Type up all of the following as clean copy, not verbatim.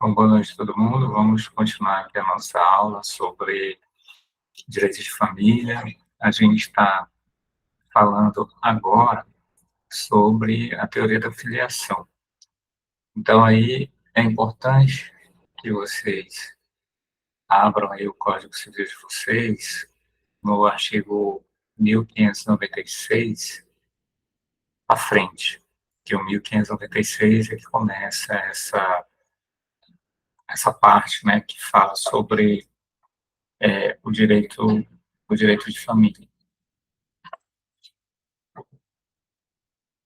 Bom, boa noite a todo mundo. Vamos continuar aqui a nossa aula sobre direitos de família. A gente está falando agora sobre a teoria da filiação. Então, aí é importante que vocês abram aí o Código Civil de vocês, no artigo 1596, à frente, que o 1596 é que começa essa parte, né, que fala sobre o direito de família.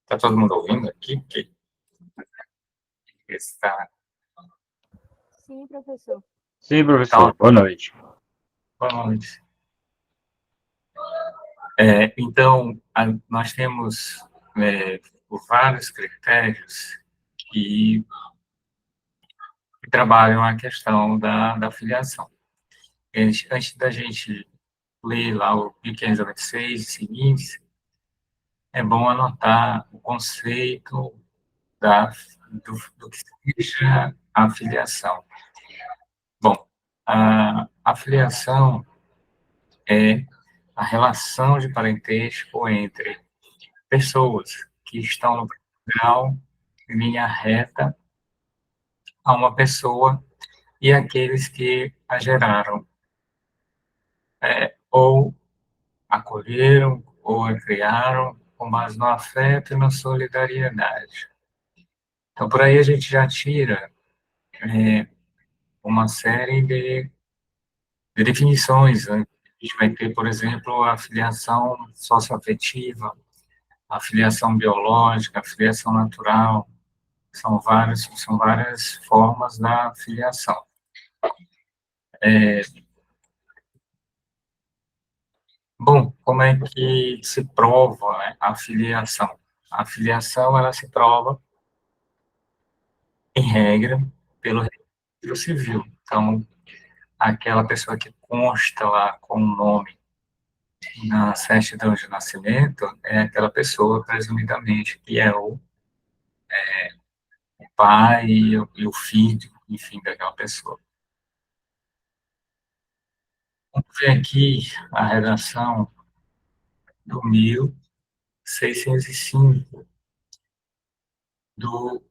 Está todo mundo ouvindo aqui? Que está... Sim, professor. Sim, professor. Boa noite. Boa noite. Então, nós temos vários critérios que trabalham a questão da filiação. Antes da gente ler lá o 1596 e seguintes, é bom anotar o conceito do que seja a filiação. Bom, a filiação é a relação de parentesco entre pessoas que estão no grau, em linha reta, a uma pessoa e aqueles que a geraram, ou acolheram, ou a criaram, com base no afeto e na solidariedade. Então, por aí a gente já tira uma série de definições, né? A gente vai ter, por exemplo, a filiação socioafetiva, a filiação biológica, a filiação natural, são várias formas da filiação. Bom, como é que se prova, né, a filiação? A filiação, ela se prova, em regra, pelo registro civil. Então, aquela pessoa que consta lá com o nome na certidão de nascimento é aquela pessoa, presumidamente, que é o pai e o filho, enfim, daquela pessoa. Vamos ver aqui a redação do 1605 do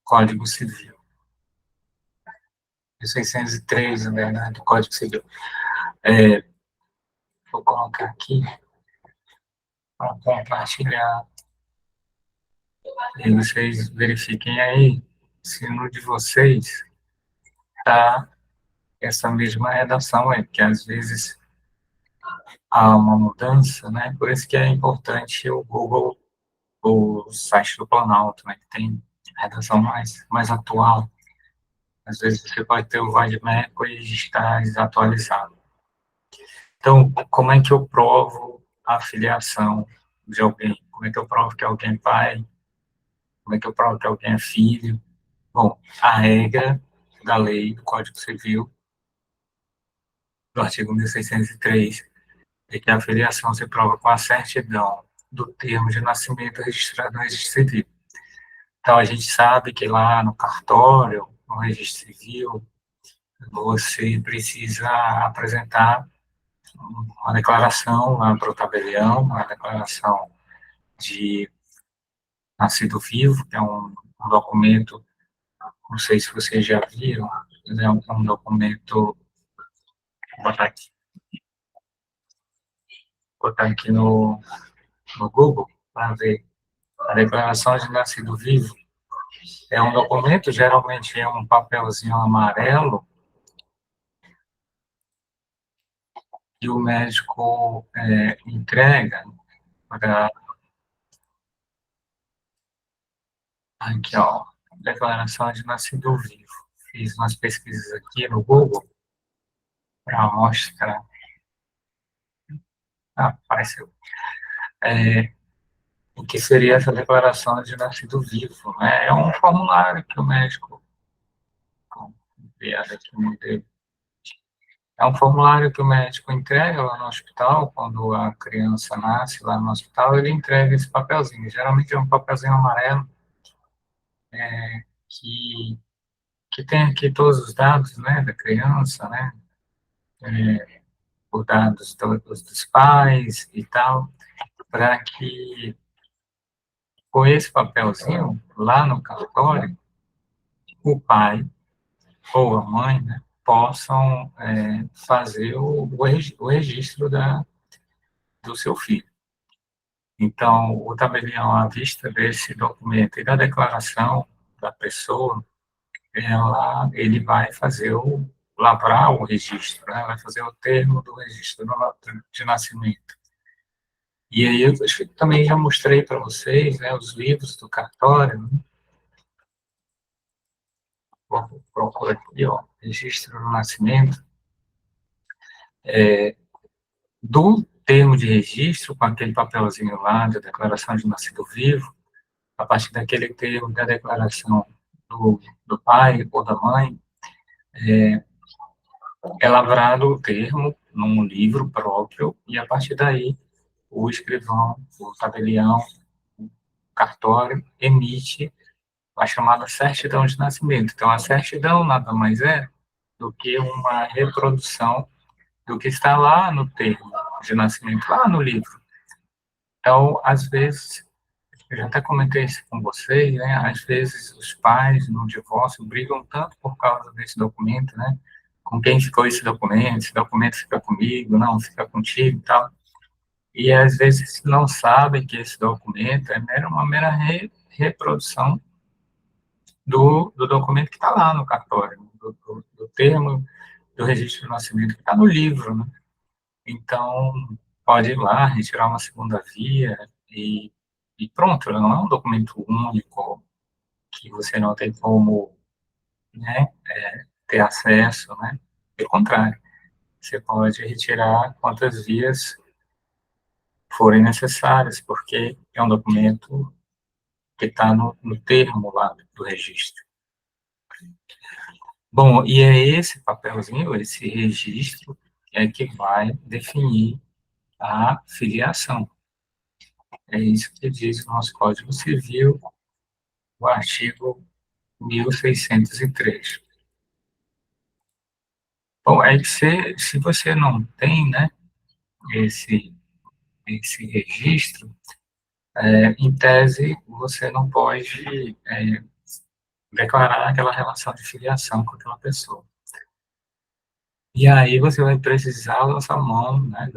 Código Civil. 1603, na verdade, do Código Civil. Vou colocar aqui para compartilhar. E vocês verifiquem aí se no de vocês está essa mesma redação aí, porque às vezes há uma mudança, né? Por isso que é importante o Google, o site do Planalto, né? Que tem redação mais atual. Às vezes você pode ter o vade-mecum e está desatualizado. Então, como é que eu provo a filiação de alguém? Como é que eu provo que alguém é pai? Como é que eu provo que alguém é filho? Bom, a regra da lei do Código Civil, do artigo 1603, é que a filiação se prova com a certidão do termo de nascimento registrado no registro civil. Então, a gente sabe que lá no cartório, no registro civil, você precisa apresentar uma declaração lá para o tabelião, uma declaração de nascido vivo, que é um documento, não sei se vocês já viram, é um documento, vou botar aqui no Google para ver. A declaração de nascido vivo é um documento, geralmente é um papelzinho amarelo, que o médico entrega para... Aqui, ó, declaração de nascido vivo. Fiz umas pesquisas aqui no Google para mostrar. Apareceu. O que seria essa declaração de nascido vivo, né? É um formulário que o médico... Enviado aqui o modelo. É um formulário que o médico entrega lá no hospital, quando a criança nasce lá no hospital, ele entrega esse papelzinho. Geralmente é um papelzinho amarelo, que que tem aqui todos os dados, né, da criança, né, os dados dos pais e tal, para que com esse papelzinho, lá no cartório, o pai ou a mãe, né, possam fazer o registro do seu filho. Então, o tabelião, à vista desse documento e da declaração da pessoa, ele vai fazer lavrar o registro, né, vai fazer o termo do registro de nascimento. E aí, eu acho que também já mostrei para vocês, né, os livros do cartório, né? Vou procurar aqui, ó, registro do nascimento, do termo de registro, com aquele papelzinho lá da declaração de nascido vivo, a partir daquele termo da declaração do pai ou da mãe, é lavrado o termo num livro próprio, e a partir daí o escrivão, o tabelião, o cartório, emite a chamada certidão de nascimento. Então, a certidão nada mais é do que uma reprodução do que está lá no termo de nascimento, lá no livro. Então, às vezes, eu já até comentei isso com vocês, né? Às vezes os pais no divórcio brigam tanto por causa desse documento, né? Com quem ficou esse documento fica comigo, não, fica contigo e tal. E às vezes não sabem que esse documento uma mera reprodução do documento que está lá no cartório, do termo do registro de nascimento que está no livro, né? Então, pode ir lá, retirar uma segunda via e pronto, não é um documento único que você não tem como, né, ter acesso, né? Pelo contrário, você pode retirar quantas vias forem necessárias, porque é um documento que está no termo lá do registro. Bom, e é esse papelzinho, esse registro, que vai definir a filiação. É isso que diz o nosso Código Civil, o artigo 1603. Bom, se você não tem, né, esse, esse registro, em tese, você não pode declarar aquela relação de filiação com aquela pessoa. E aí você vai precisar lançar mão, né,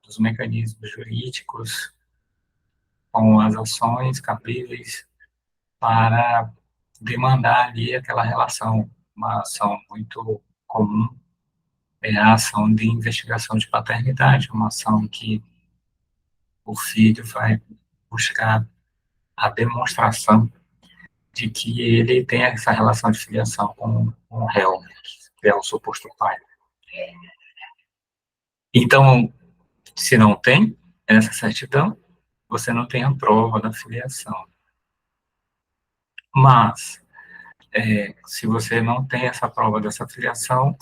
dos mecanismos jurídicos com as ações cabíveis para demandar ali aquela relação. Uma ação muito comum é a ação de investigação de paternidade, uma ação que o filho vai buscar a demonstração de que ele tem essa relação de filiação com o réu, que é o suposto pai. Então, se não tem essa certidão, você não tem a prova da filiação. Mas, se você não tem essa prova dessa filiação,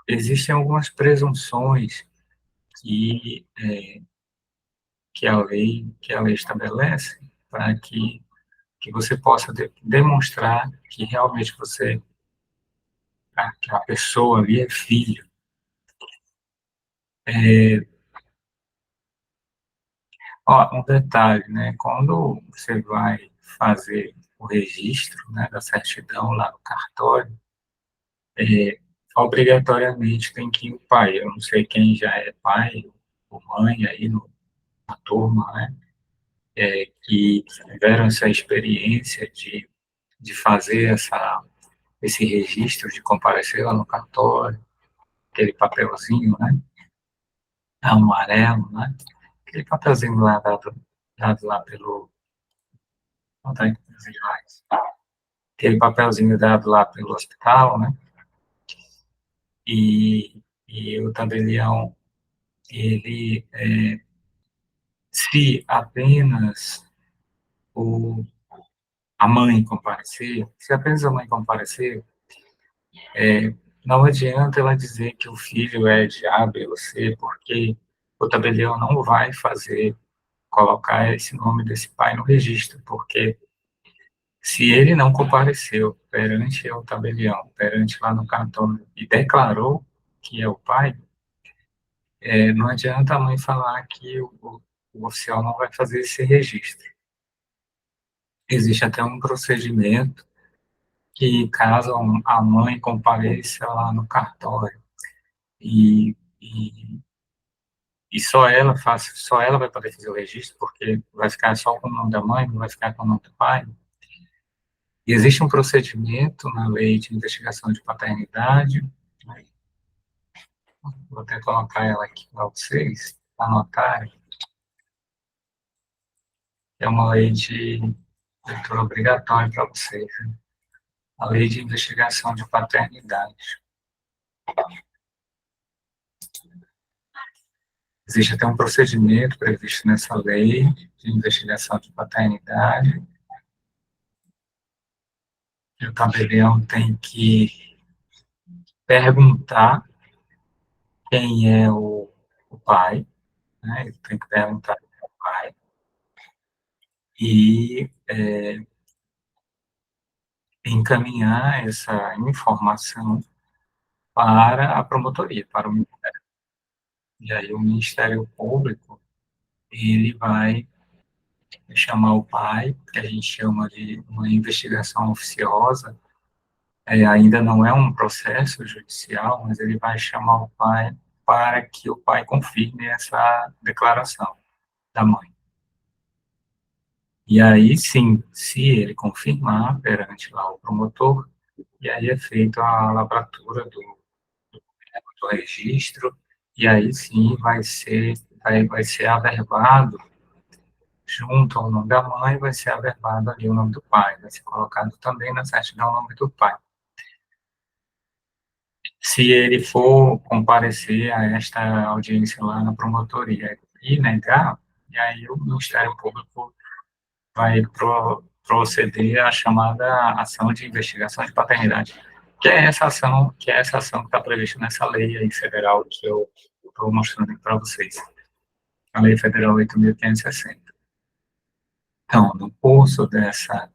existem algumas presunções que, que a lei estabelece para que você possa demonstrar que realmente que a pessoa ali é filho. Ó, um detalhe, né? Quando você vai fazer o registro, né, da certidão lá no cartório, obrigatoriamente tem que ir o pai. Eu não sei quem já é pai ou mãe aí na turma, né? Que tiveram essa experiência de fazer esse registro, de comparecer lá no cartório, aquele papelzinho, né? Amarelo, né? Aquele papelzinho lá dado lá pelo. Não tá inclusive mais. Aquele papelzinho dado lá pelo hospital, né? E o tabelião, ele, se apenas o, a mãe comparecer, se apenas a mãe comparecer, não adianta ela dizer que o filho é de A, B ou C, porque o tabelião não vai colocar esse nome desse pai no registro, porque Se ele não compareceu perante o tabelião, perante lá no cartório, e declarou que é o pai, não adianta a mãe falar que o oficial não vai fazer esse registro. Existe até um procedimento que, caso a mãe compareça lá no cartório e só ela vai poder fazer o registro, porque vai ficar só com o nome da mãe, não vai ficar com o nome do pai. E existe um procedimento na lei de investigação de paternidade, né? Vou até colocar ela aqui para vocês anotarem. É uma lei de leitura obrigatória para vocês, né? A lei de investigação de paternidade. Existe até um procedimento previsto nessa lei de investigação de paternidade. E o tabelião tem que perguntar quem é o pai, né? Ele tem que perguntar quem é o pai e encaminhar essa informação para a promotoria, para o Ministério. E aí o Ministério Público, ele vai chamar o pai, que a gente chama de uma investigação oficiosa, ainda não é um processo judicial, mas ele vai chamar o pai para que o pai confirme essa declaração da mãe. E aí, sim, se ele confirmar perante lá o promotor, e aí é feita a lavratura do registro, e aí sim vai ser averbado, junto ao nome da mãe, vai ser averbado ali o nome do pai, vai ser colocado também na certidão o nome do pai. Se ele for comparecer a esta audiência lá na promotoria e negar, e aí o Ministério Público vai proceder à chamada ação de investigação de paternidade, que é essa ação que está prevista nessa lei aí federal que eu estou mostrando para vocês, a Lei Federal 8.560. Então, no curso dessa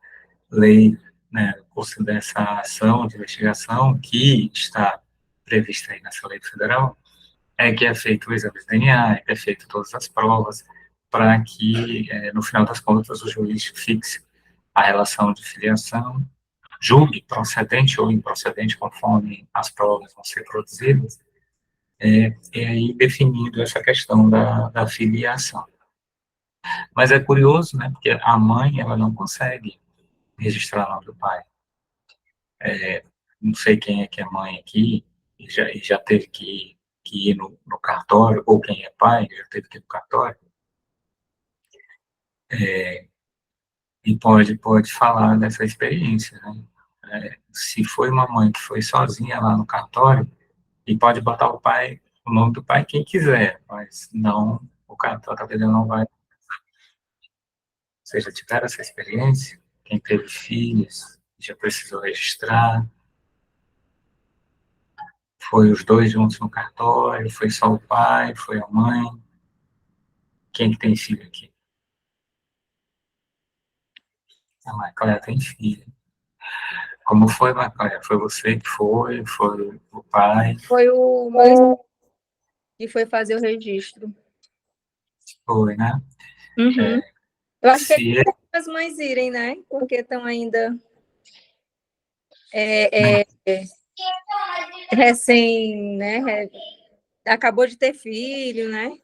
lei, né, no curso dessa ação de investigação que está prevista aí nessa lei federal, é que é feito o exame de DNA, é que é feito todas as provas, para que, no final das contas, o juiz fixe a relação de filiação, julgue procedente ou improcedente, conforme as provas vão ser produzidas, e aí definindo essa questão da filiação. Mas é curioso, né, porque a mãe, ela não consegue registrar o nome do pai. Não sei quem é que é mãe aqui, e já teve que ir no cartório, ou quem é pai, já teve que ir no cartório, e pode falar dessa experiência, né? Se foi uma mãe que foi sozinha lá no cartório, e pode botar o nome do pai quem quiser, mas não, o cartório não vai. Ou seja, tiveram essa experiência, quem teve filhos, já precisou registrar, foi os dois juntos no cartório, foi só o pai, foi a mãe, quem que tem filho aqui? A Macaé tem filho. Como foi, Macaé? Foi você que foi o pai? Foi o Moisés que foi fazer o registro. Foi, né? Uhum. Eu acho que Se ele, as mães irem, né? Porque estão ainda recém, né? Acabou de ter filho, né?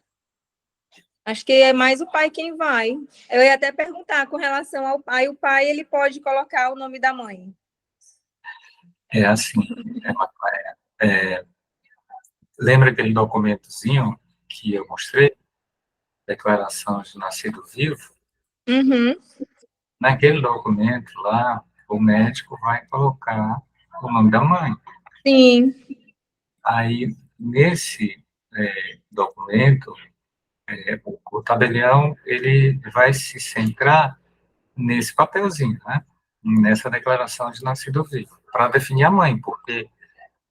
Acho que é mais o pai quem vai. Eu ia até perguntar com relação ao pai. O pai, ele pode colocar o nome da mãe. é assim, Macaé, lembra aquele documentozinho que eu mostrei? Declaração de nascido vivo? Uhum. Naquele documento lá, o médico vai colocar o nome da mãe. Sim. Aí, nesse documento, o tabelião, ele vai se centrar nesse papelzinho, né? Nessa declaração de nascido vivo, para definir a mãe, porque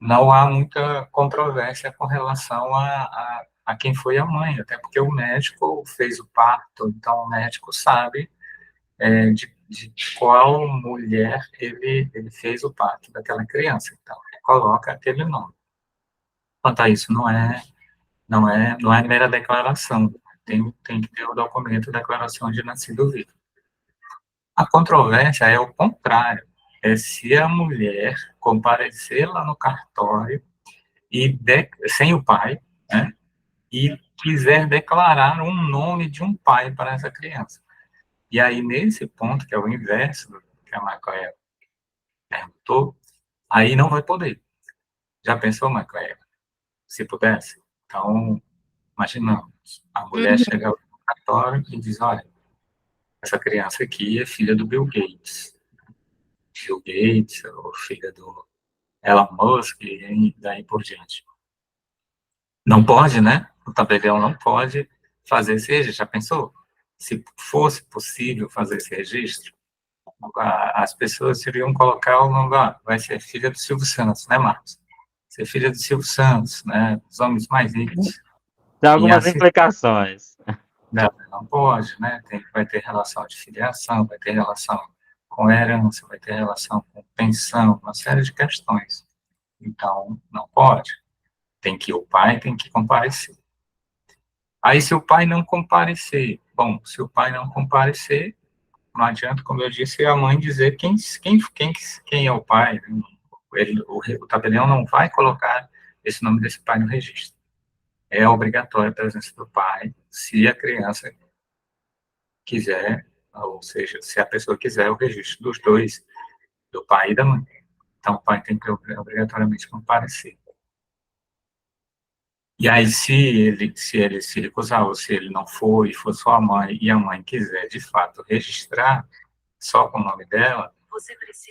não há muita controvérsia com relação a quem foi a mãe, até porque o médico fez o parto, então o médico sabe de qual mulher ele fez o parto daquela criança. Então, ele coloca aquele nome. Quanto a isso, não é mera declaração. Tem que ter o documento de declaração de nascido vivo. A controvérsia é o contrário. É se a mulher comparecer lá no cartório sem o pai, né, e quiser declarar um nome de um pai para essa criança. E aí, nesse ponto, que é o inverso do que a Macaé perguntou, aí não vai poder. Já pensou, Macaé? Se pudesse? Então, imaginamos, a mulher Uhum. chega ao cartório e diz, olha, essa criança aqui é filha do Bill Gates. Bill Gates, ou filha do Elon Musk, e daí por diante. Não pode, né? O tabelião não pode fazer esse registro. Já pensou? Se fosse possível fazer esse registro, as pessoas iriam colocar o nome lá, vai ser filha do Silvio Santos, né, Marcos? Ser filha do Silvio Santos, né? Os homens mais ricos. Tem E algumas assim, implicações. não pode, né? Vai ter relação de filiação, vai ter relação com herança, vai ter relação com pensão, uma série de questões. Então, não pode. O pai tem que comparecer. Aí, se o pai não comparecer, bom, se o pai não comparecer, não adianta, como eu disse, a mãe dizer quem é o pai. O tabelião não vai colocar esse nome desse pai no registro. É obrigatória a presença do pai, se a criança quiser, ou seja, se a pessoa quiser o registro dos dois, do pai e da mãe. Então, o pai tem que obrigatoriamente comparecer. E aí, se ele se recusar, ou se ele não for, e for só a mãe, e a mãe quiser, de fato, registrar só com o nome dela,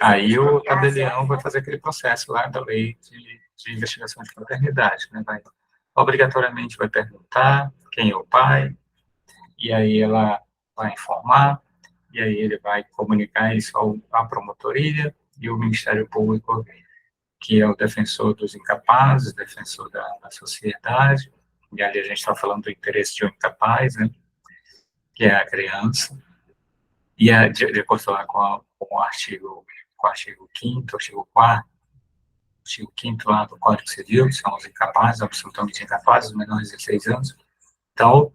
aí o tabelião vai fazer aquele processo lá da lei de investigação de paternidade, né? Obrigatoriamente vai perguntar quem é o pai, e aí ela vai informar, e aí ele vai comunicar isso à promotoria e o Ministério Público, que é o defensor dos incapazes, defensor da sociedade, e ali a gente está falando do interesse de um incapaz, né, que é a criança, e de acordo lá com o artigo 5º, artigo 4º, artigo 5º lá do Código Civil, que são os incapazes, absolutamente incapazes, os menores de 16 anos. Então,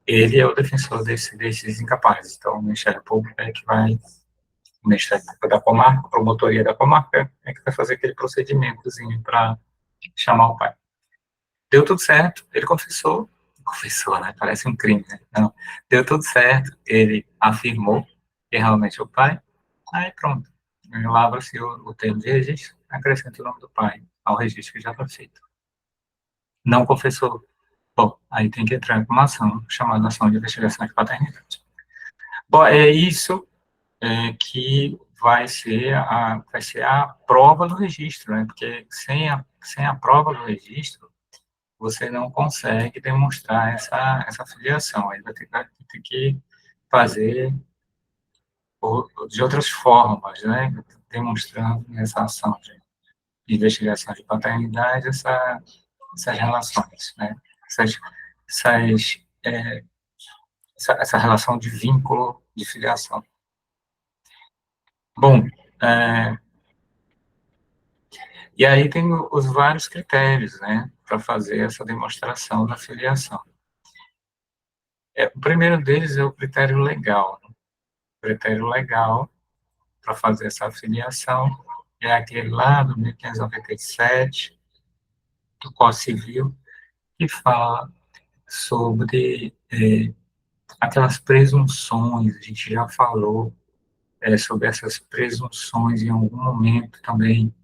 ele é o defensor desses incapazes. Então, o Ministério Público é que vai, o Ministério Público da comarca, a promotoria da comarca, é que vai fazer aquele procedimentozinho para chamar o pai. Deu tudo certo, ele confessou, né? Parece um crime, né? Não, deu tudo certo, ele afirmou que realmente é o pai, aí pronto, lavra-se o termo de registro, acrescenta o nome do pai ao registro que já foi feito. Não confessou, bom, aí tem que entrar com uma ação chamada ação de investigação de paternidade. Bom, é isso que vai ser a prova do registro, né? Porque sem a prova do registro, você não consegue demonstrar essa filiação. Aí vai ter que fazer de outras formas, né? Demonstrando essa ação de investigação de paternidade, essas relações, né? Essas, é, essa relação de vínculo de filiação. Bom, e aí tem os vários critérios, né, para fazer essa demonstração da filiação. O primeiro deles é o critério legal. O critério legal para fazer essa filiação é aquele lá do 1597, do Código Civil, que fala sobre aquelas presunções, a gente já falou sobre essas presunções em algum momento também,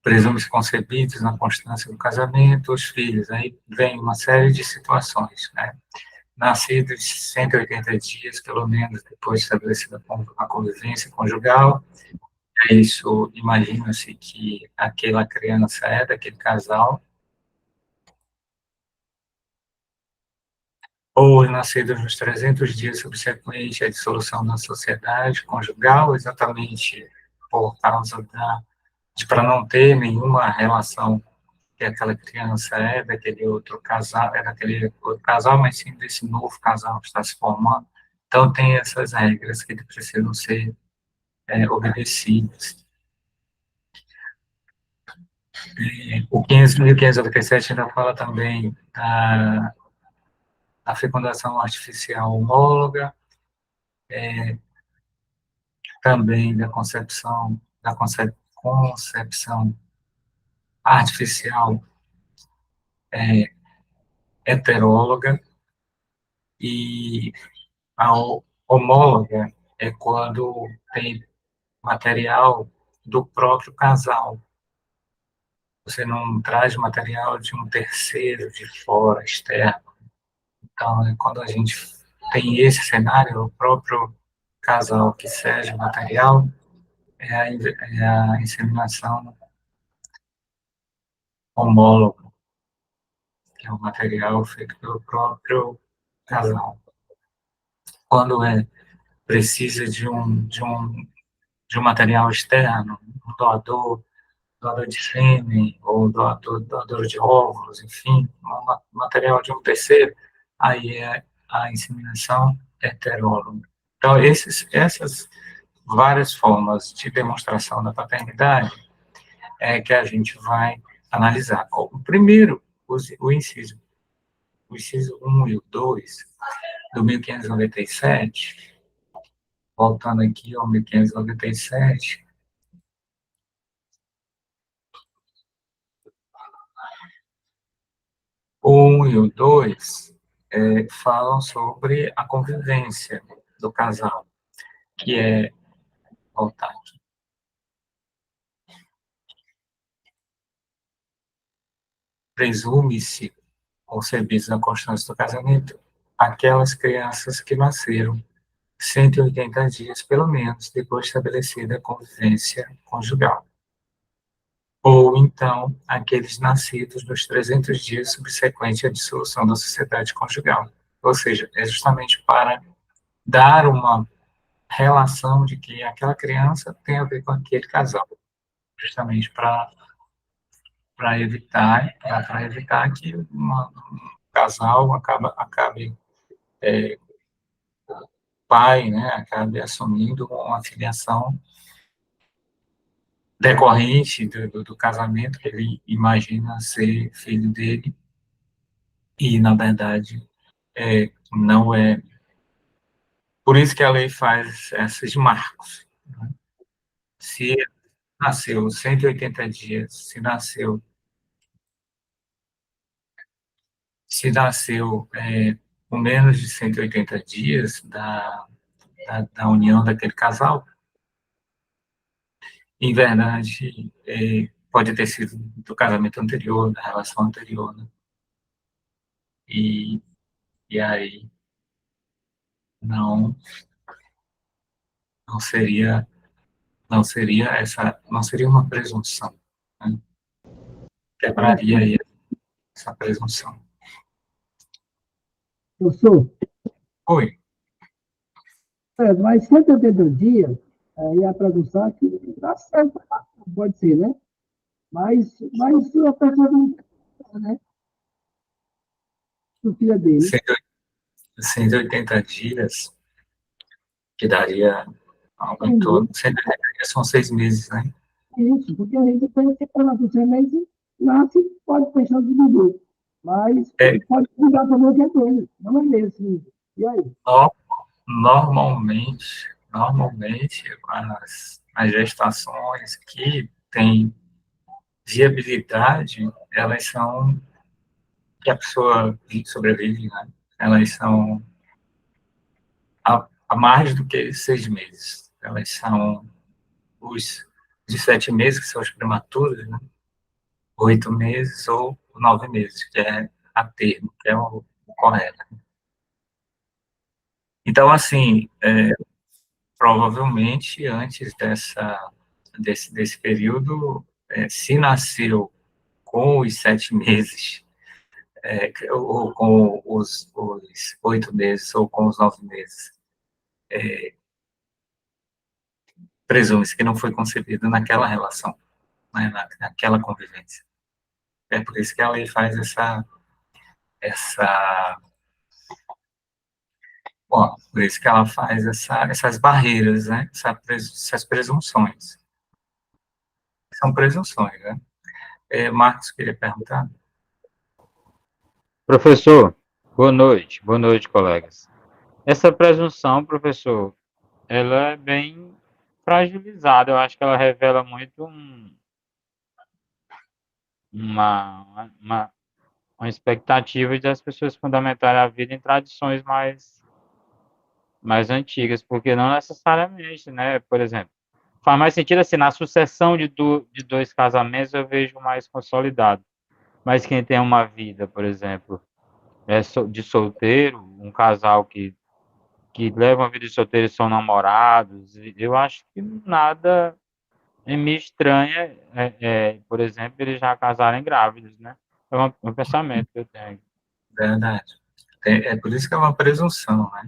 presume-se concebidos na constância do casamento, os filhos, aí vem uma série de situações, né? Nascidos 180 dias, pelo menos, depois de estabelecida a convivência conjugal, isso, imagina-se que aquela criança é daquele casal, ou nascidos nos 300 dias subsequentes à dissolução da sociedade conjugal, exatamente por causa de para não ter nenhuma relação que aquela criança é daquele outro casal, mas sim desse novo casal que está se formando. Então, tem essas regras que precisam ser obedecidas. O 15.597 ainda fala também da fecundação artificial homóloga, também concepção artificial heteróloga, e a homóloga é quando tem material do próprio casal. Você não traz material de um terceiro, de fora, externo. Então, quando a gente tem esse cenário, o próprio casal que cede o material é a inseminação homóloga, que é o material feito pelo próprio casal. Quando precisa de um material externo, um doador de sêmen, ou doador de óvulos, enfim, um material de um terceiro, aí é a inseminação heteróloga. Então, essas várias formas de demonstração da paternidade é que a gente vai analisar. O primeiro, o inciso 1 e o 2 do 1597, voltando aqui ao 1597, o 1 e o 2 falam sobre a convivência do casal, que é, voltar aqui, presume-se, ou serviço da constância do casamento, aquelas crianças que nasceram 180 dias, pelo menos, depois de estabelecida a convivência conjugal. Ou, então, aqueles nascidos nos 300 dias subsequentes à dissolução da sociedade conjugal. Ou seja, é justamente para dar uma relação de que aquela criança tem a ver com aquele casal, justamente para evitar que um casal acabe pai, né, acabe assumindo uma filiação decorrente do casamento que ele imagina ser filho dele, e, na verdade, não é. Por isso que a lei faz esses marcos, né? Se nasceu 180 dias, se nasceu com menos de 180 dias da união daquele casal, em verdade, pode ter sido do casamento anterior, da relação anterior, né? E, e aí não, não seria, não seria uma presunção, né? Quebraria aí essa presunção. Professor, Oi, mas 180 dias, aí a tradução que dá certo, pode ser, né? Mas a pessoa não quer, né? O filho dele. 180 dias, que daria algo em torno, 180 dias são 6 meses, né? Isso, porque a gente pensa que quando a semente nasce, pode pensar de bebê. Mas É, pode cuidar também o que é dele. Não é mesmo. E aí? no- normalmente as gestações que têm viabilidade, elas são que a pessoa sobrevive, né? Elas são a mais do que 6 meses. Elas são os de 7 meses, que são os prematuros, né? 8 meses ou 9 meses, que é a termo, que é o correto. Então, assim, provavelmente antes desse período, se nasceu com os 7 meses, ou com os 8 meses, ou com os 9 meses, presume-se que não foi concebido naquela relação, né, naquela convivência. É por isso que a lei faz essa Bom, por isso que ela faz essas barreiras, né? Essas presunções. São presunções, né? Marcos queria perguntar? Professor, boa noite, colegas. Essa presunção, professor, ela é bem fragilizada. Eu acho que ela revela muito uma, uma expectativa de as pessoas fundamentarem a vida em tradições mais antigas, porque não necessariamente, né? Por exemplo, faz mais sentido assim, na sucessão de dois casamentos eu vejo mais consolidado. Mas quem tem uma vida, por exemplo, de solteiro, um casal que leva uma vida de solteiro e são namorados, eu acho que nada me estranha, por exemplo, eles já casarem grávidos, né? É um pensamento que eu tenho. Verdade. É por isso que é uma presunção, né?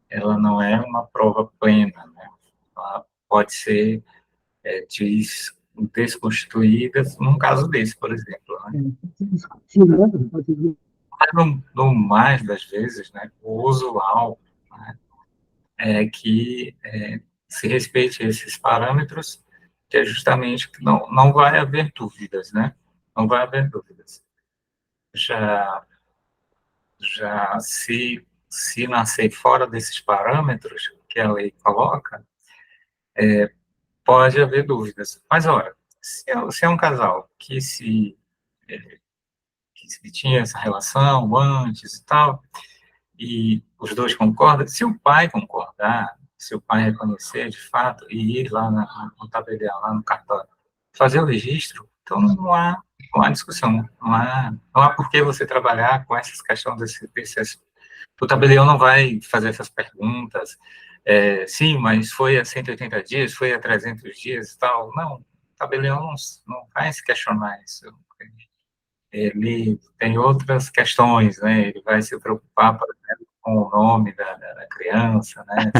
Ela não é uma prova plena, né? Ela pode ser desconstituída num caso desse, por exemplo, né? Discutir, né? Pode ser. Mas no mais das vezes, né, o usual, né, é que se respeite esses parâmetros, que é justamente que não vai haver dúvidas, né? Não vai haver dúvidas. Já, já se nascer fora desses parâmetros que a lei coloca, pode haver dúvidas. Mas, olha, se é um casal que tinha essa relação antes e tal, e os dois concordam, se o pai concordar, se o pai reconhecer de fato e ir lá no tabelião, lá no cartório, fazer o registro, então não há discussão, não há por que você trabalhar com essas questões o tabelião não vai fazer essas perguntas, sim, mas foi a 180 dias, foi a 300 dias e tal, não, o tabelião não vai se questionar isso, ele tem outras questões, né? Ele vai se preocupar, por exemplo, com o nome da criança, né?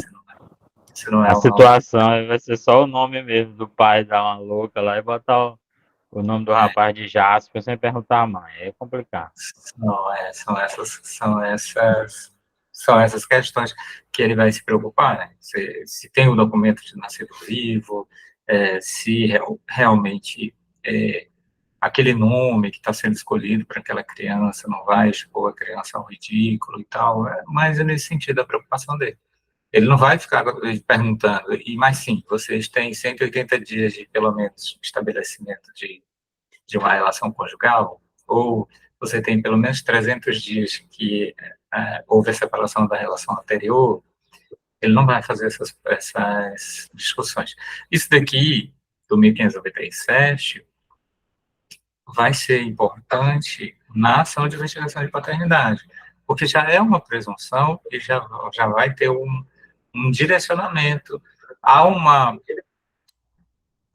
Se não é A o nome. situação vai ser só o nome mesmo do pai dar uma louca lá e botar o nome do rapaz de Jasper sem perguntar a mãe. É complicado. Não, são essas questões que ele vai se preocupar, né? Se tem o documento de nascido vivo, se realmente aquele nome que está sendo escolhido para aquela criança não vai expor a criança ao ridículo e tal, mas é nesse sentido a preocupação dele. Ele não vai ficar perguntando, mas sim, vocês têm 180 dias de, pelo menos, estabelecimento de uma relação conjugal, ou você tem pelo menos 300 dias que houve a separação da relação anterior, ele não vai fazer essas discussões. Isso daqui, do 1597, vai ser importante na ação de investigação de paternidade, porque já é uma presunção e já vai ter um direcionamento, há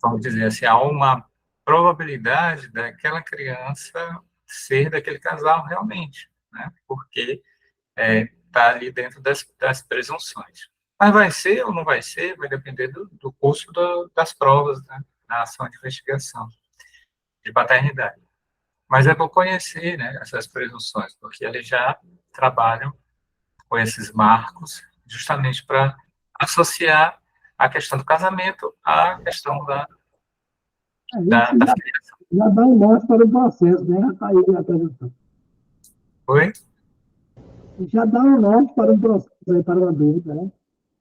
vamos dizer assim, há uma probabilidade daquela criança ser daquele casal realmente, né? Porque está ali dentro das presunções. Mas vai ser ou não vai ser, vai depender do curso das provas, né? Da ação de investigação de paternidade. Mas é bom conhecer, né, essas presunções, porque eles já trabalham com esses marcos justamente para associar a questão do casamento à questão Isso da já, filiação. já dá um norte para o processo, né? Já está aí a tradução. Oi? Já dá um norte para um processo, aí, para uma dúvida, né?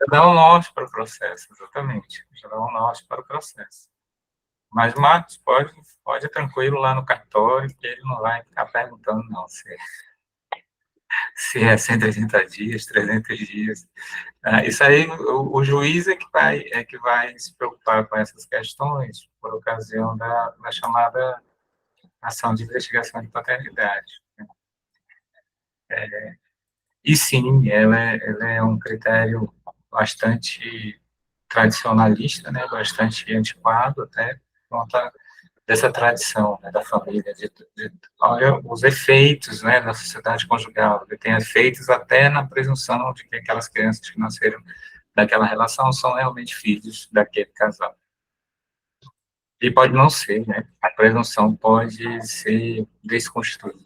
Já dá um norte para o processo, exatamente. Já dá um norte para o processo. Mas, Marcos, pode ir tranquilo lá no cartório, que ele não vai ficar perguntando, não, se é 180 dias, 300 dias. Isso aí, o juiz é que vai se preocupar com essas questões por ocasião da chamada ação de investigação de paternidade. E sim, ela é um critério bastante tradicionalista, né, bastante antiquado até, por conta dessa tradição, né, da família, olha os efeitos, né, da sociedade conjugal, que tem efeitos até na presunção de que aquelas crianças que nasceram daquela relação são realmente filhos daquele casal. E pode não ser, né, a presunção pode ser desconstruída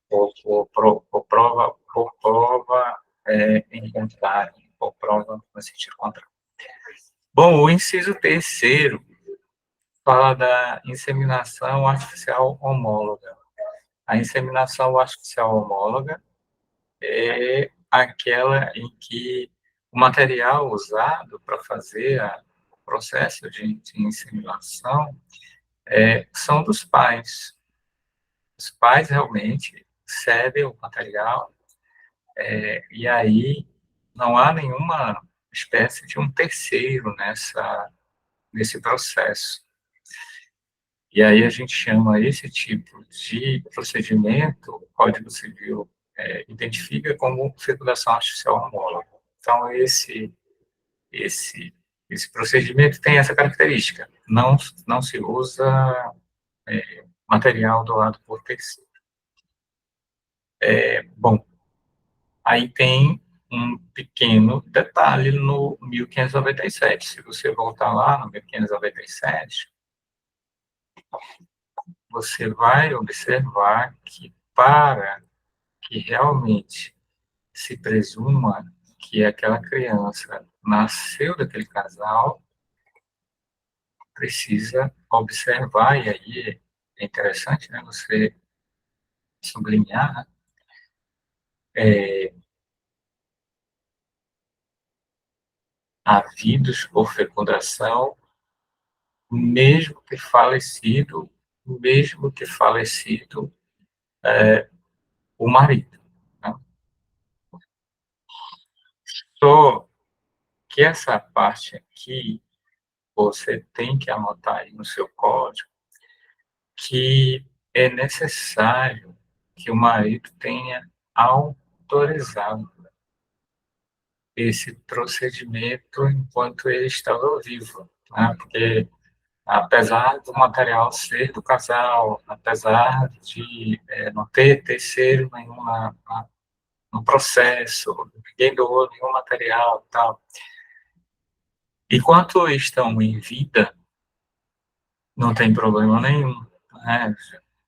por prova encontrarem ou prova no sentido contrário. Bom, o inciso terceiro fala da inseminação artificial homóloga. A inseminação artificial homóloga é aquela em que o material usado para fazer o processo de inseminação são dos pais. Os pais realmente cedem o material, e aí não há nenhuma espécie de um terceiro nesse processo. E aí a gente chama esse tipo de procedimento, o Código Civil identifica como fecundação artificial homóloga. Então, esse procedimento tem essa característica, não se usa material doado por terceiro. Bom, aí tem um pequeno detalhe no 1597, se você voltar lá no 1597, você vai observar que para que realmente se presuma que aquela criança nasceu daquele casal, precisa observar, e aí é interessante, né, você sublinhar, né, havidos por fecundação, mesmo que falecido o marido. Né? Só que essa parte aqui, você tem que anotar aí no seu código, que é necessário que o marido tenha autorizado esse procedimento enquanto ele estava vivo, né? Porque apesar do material ser do casal, apesar de não ter terceiro nenhum no processo, ninguém doou nenhum material, tal. Enquanto estão em vida, não tem problema nenhum, né?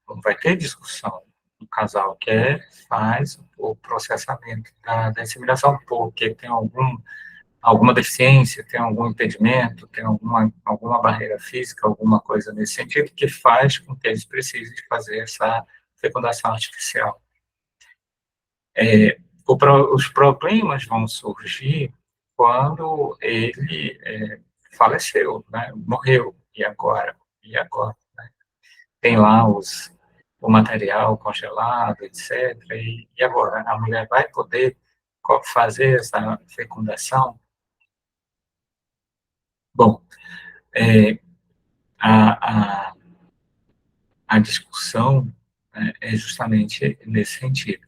Não vai ter discussão. O casal quer, faz o processamento da inseminação, porque tem alguma deficiência, tem algum impedimento, tem alguma barreira física, alguma coisa nesse sentido, que faz com que eles precisem de fazer essa fecundação artificial. Os problemas vão surgir quando ele faleceu, né? Morreu, e agora? Né? Tem lá o material congelado, etc. E agora? A mulher vai poder fazer essa fecundação? Bom, a, a, a discussão é justamente nesse sentido,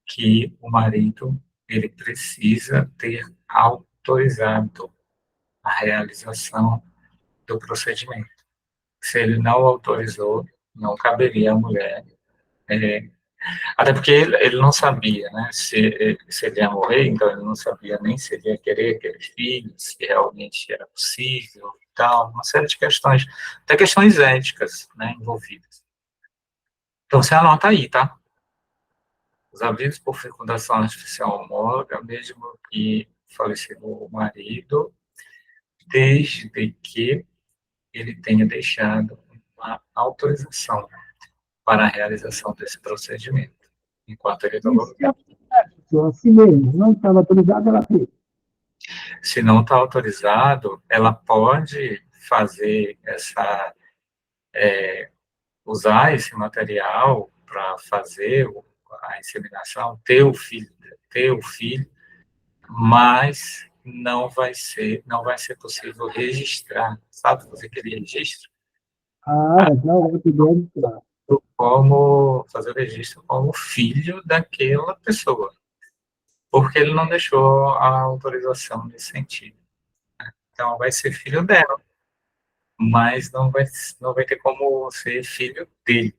que o marido ele precisa ter autorizado a realização do procedimento. Se ele não autorizou, não caberia à mulher, até porque ele não sabia, né, se ele ia morrer, então ele não sabia nem se ele ia querer aquele filho, se realmente era possível e tal, uma série de questões, até questões éticas, né, envolvidas. Então, você anota aí, tá? Os avisos por fecundação artificial homóloga, mesmo que falecido o marido, desde que ele tenha deixado uma autorização para a realização desse procedimento, enquanto ele estava vivo. Assim mesmo, não estava autorizado, ela fez. Se não está autorizado, ela pode fazer usar esse material para fazer a inseminação, ter o filho, mas não vai ser possível registrar, sabe, fazer aquele registro? Não, eu podia registrar. Como fazer o registro como filho daquela pessoa, porque ele não deixou a autorização nesse sentido. Então, vai ser filho dela, mas não vai ter como ser filho dele.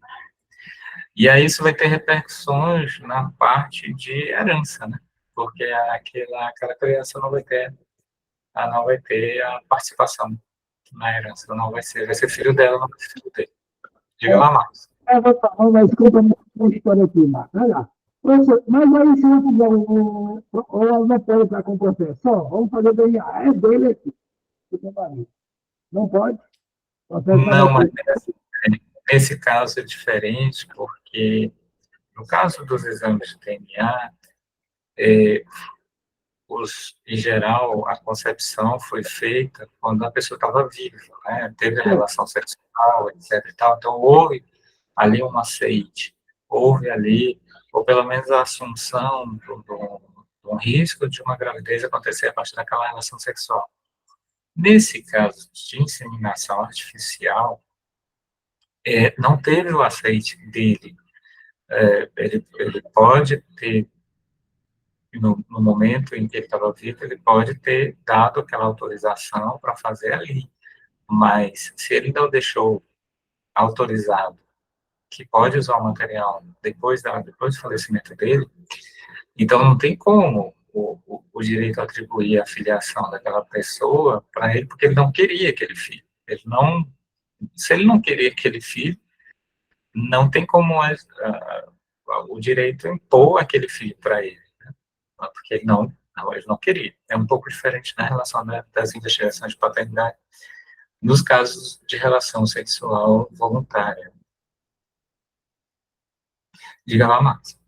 E aí isso vai ter repercussões na parte de herança, né? Porque aquela criança não vai ter a participação na herança, vai ser filho dela, não vai ser filho dele. Diga lá, Marcos. Eu vou falar, mas conta uma história aqui, Marcos. Olha lá. Professor, mas aí se não tiver ou ela não pode estar com o processo, ó, vamos fazer DNA, é dele aqui, do teu marido. Não pode? O processo vai Não, mas bater. nesse caso é diferente, porque no caso dos exames de DNA, em geral, a concepção foi feita quando a pessoa estava viva, né? Teve a relação sexual, etc. E tal. Então, houve ali um aceite, houve ali, ou pelo menos a assunção do risco de uma gravidez acontecer a partir daquela relação sexual. Nesse caso de inseminação artificial, não teve o aceite dele. Ele pode ter, no momento em que ele estava vivo, ele pode ter dado aquela autorização para fazer ali. Mas se ele não deixou autorizado que pode usar o material depois do falecimento dele, então não tem como o direito a atribuir a filiação daquela pessoa para ele, porque ele não queria aquele filho. Se ele não queria aquele filho, não tem como o direito impor aquele filho para ele, né? Porque ele não queria. É um pouco diferente na relação das investigações de paternidade nos casos de relação sexual voluntária. Diga lá, Marcos.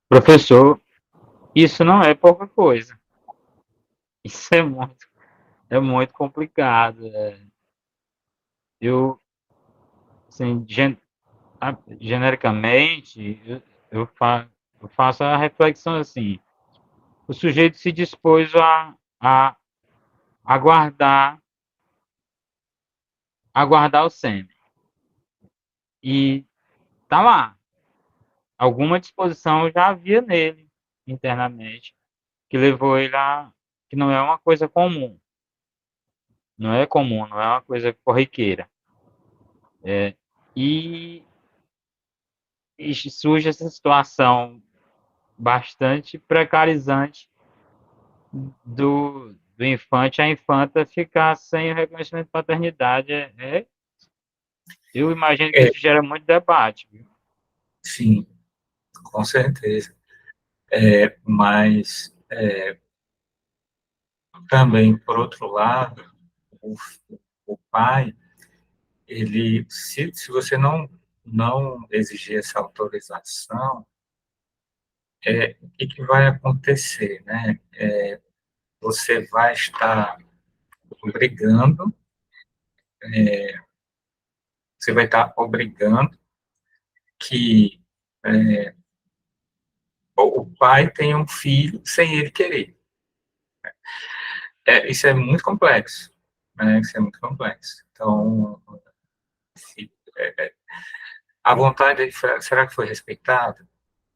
Professor, isso não é pouca coisa. Isso é muito complicado. Eu, assim, genericamente, eu faço a reflexão assim: o sujeito se dispôs a aguardar, aguardar o sêmen. E tá lá. Alguma disposição já havia nele, internamente, que levou ele a. Que não é uma coisa comum. Não é comum, não é uma coisa corriqueira. E, e surge essa situação bastante precarizante do infante a infanta ficar sem o reconhecimento de paternidade. Eu imagino que É, isso gera muito debate. Viu? sim, com certeza. Mas também, por outro lado, o, o pai, se você não exigir essa autorização, o que vai acontecer, né? Você vai estar obrigando, você vai estar obrigando que o pai tenha um filho sem ele querer. Isso é muito complexo, né? Isso é muito complexo. Então, se, a vontade dele será que foi respeitada?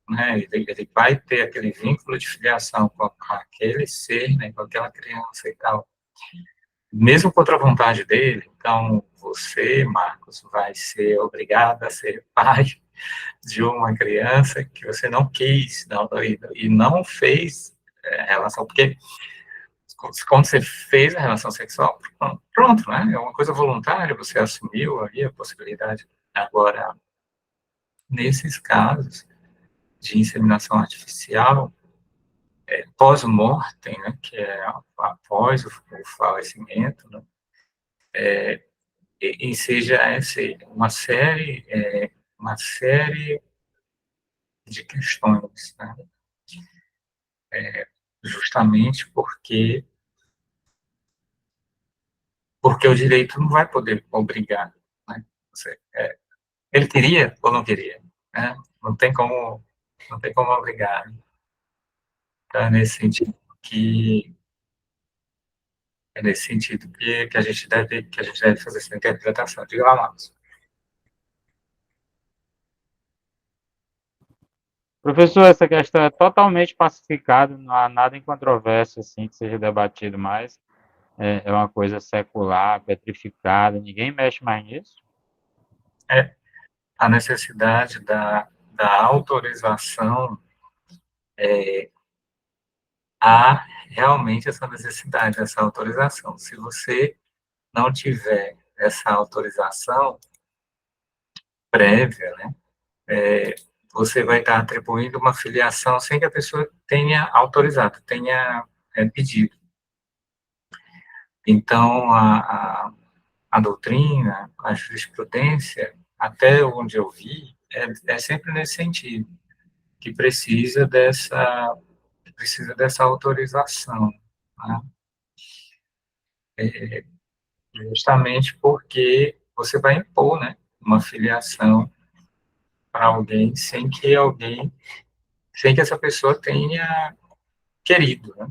Né? Ele vai ter aquele vínculo de filiação com aquele ser, né? Com aquela criança e tal, mesmo contra a vontade dele. Então, você, Marcos, vai ser obrigado a ser pai de uma criança que você não quis, e não fez relação, porque quando você fez a relação sexual, pronto, né? É uma coisa voluntária, você assumiu ali a possibilidade. Agora, nesses casos de inseminação artificial, pós-mortem, né, que é após o falecimento, né, e seja uma série de questões, né, justamente porque o direito não vai poder obrigar, né, ele queria ou não queria, né, não tem como obrigar, tá, que é nesse sentido que a gente deve fazer essa interpretação. Diga lá, Marcos. Professor, essa questão é totalmente pacificada, não há nada em controvérsia assim, que seja debatido mais. É uma coisa secular, petrificada, ninguém mexe mais nisso. A necessidade da autorização, há realmente essa necessidade dessa autorização. Se você não tiver essa autorização prévia, né, você vai estar atribuindo uma filiação sem que a pessoa tenha autorizado, tenha pedido. Então, a doutrina, a jurisprudência, até onde eu vi, é sempre nesse sentido, que precisa dessa autorização, né? Justamente porque você vai impor, né, uma filiação para alguém sem que essa pessoa tenha querido, né?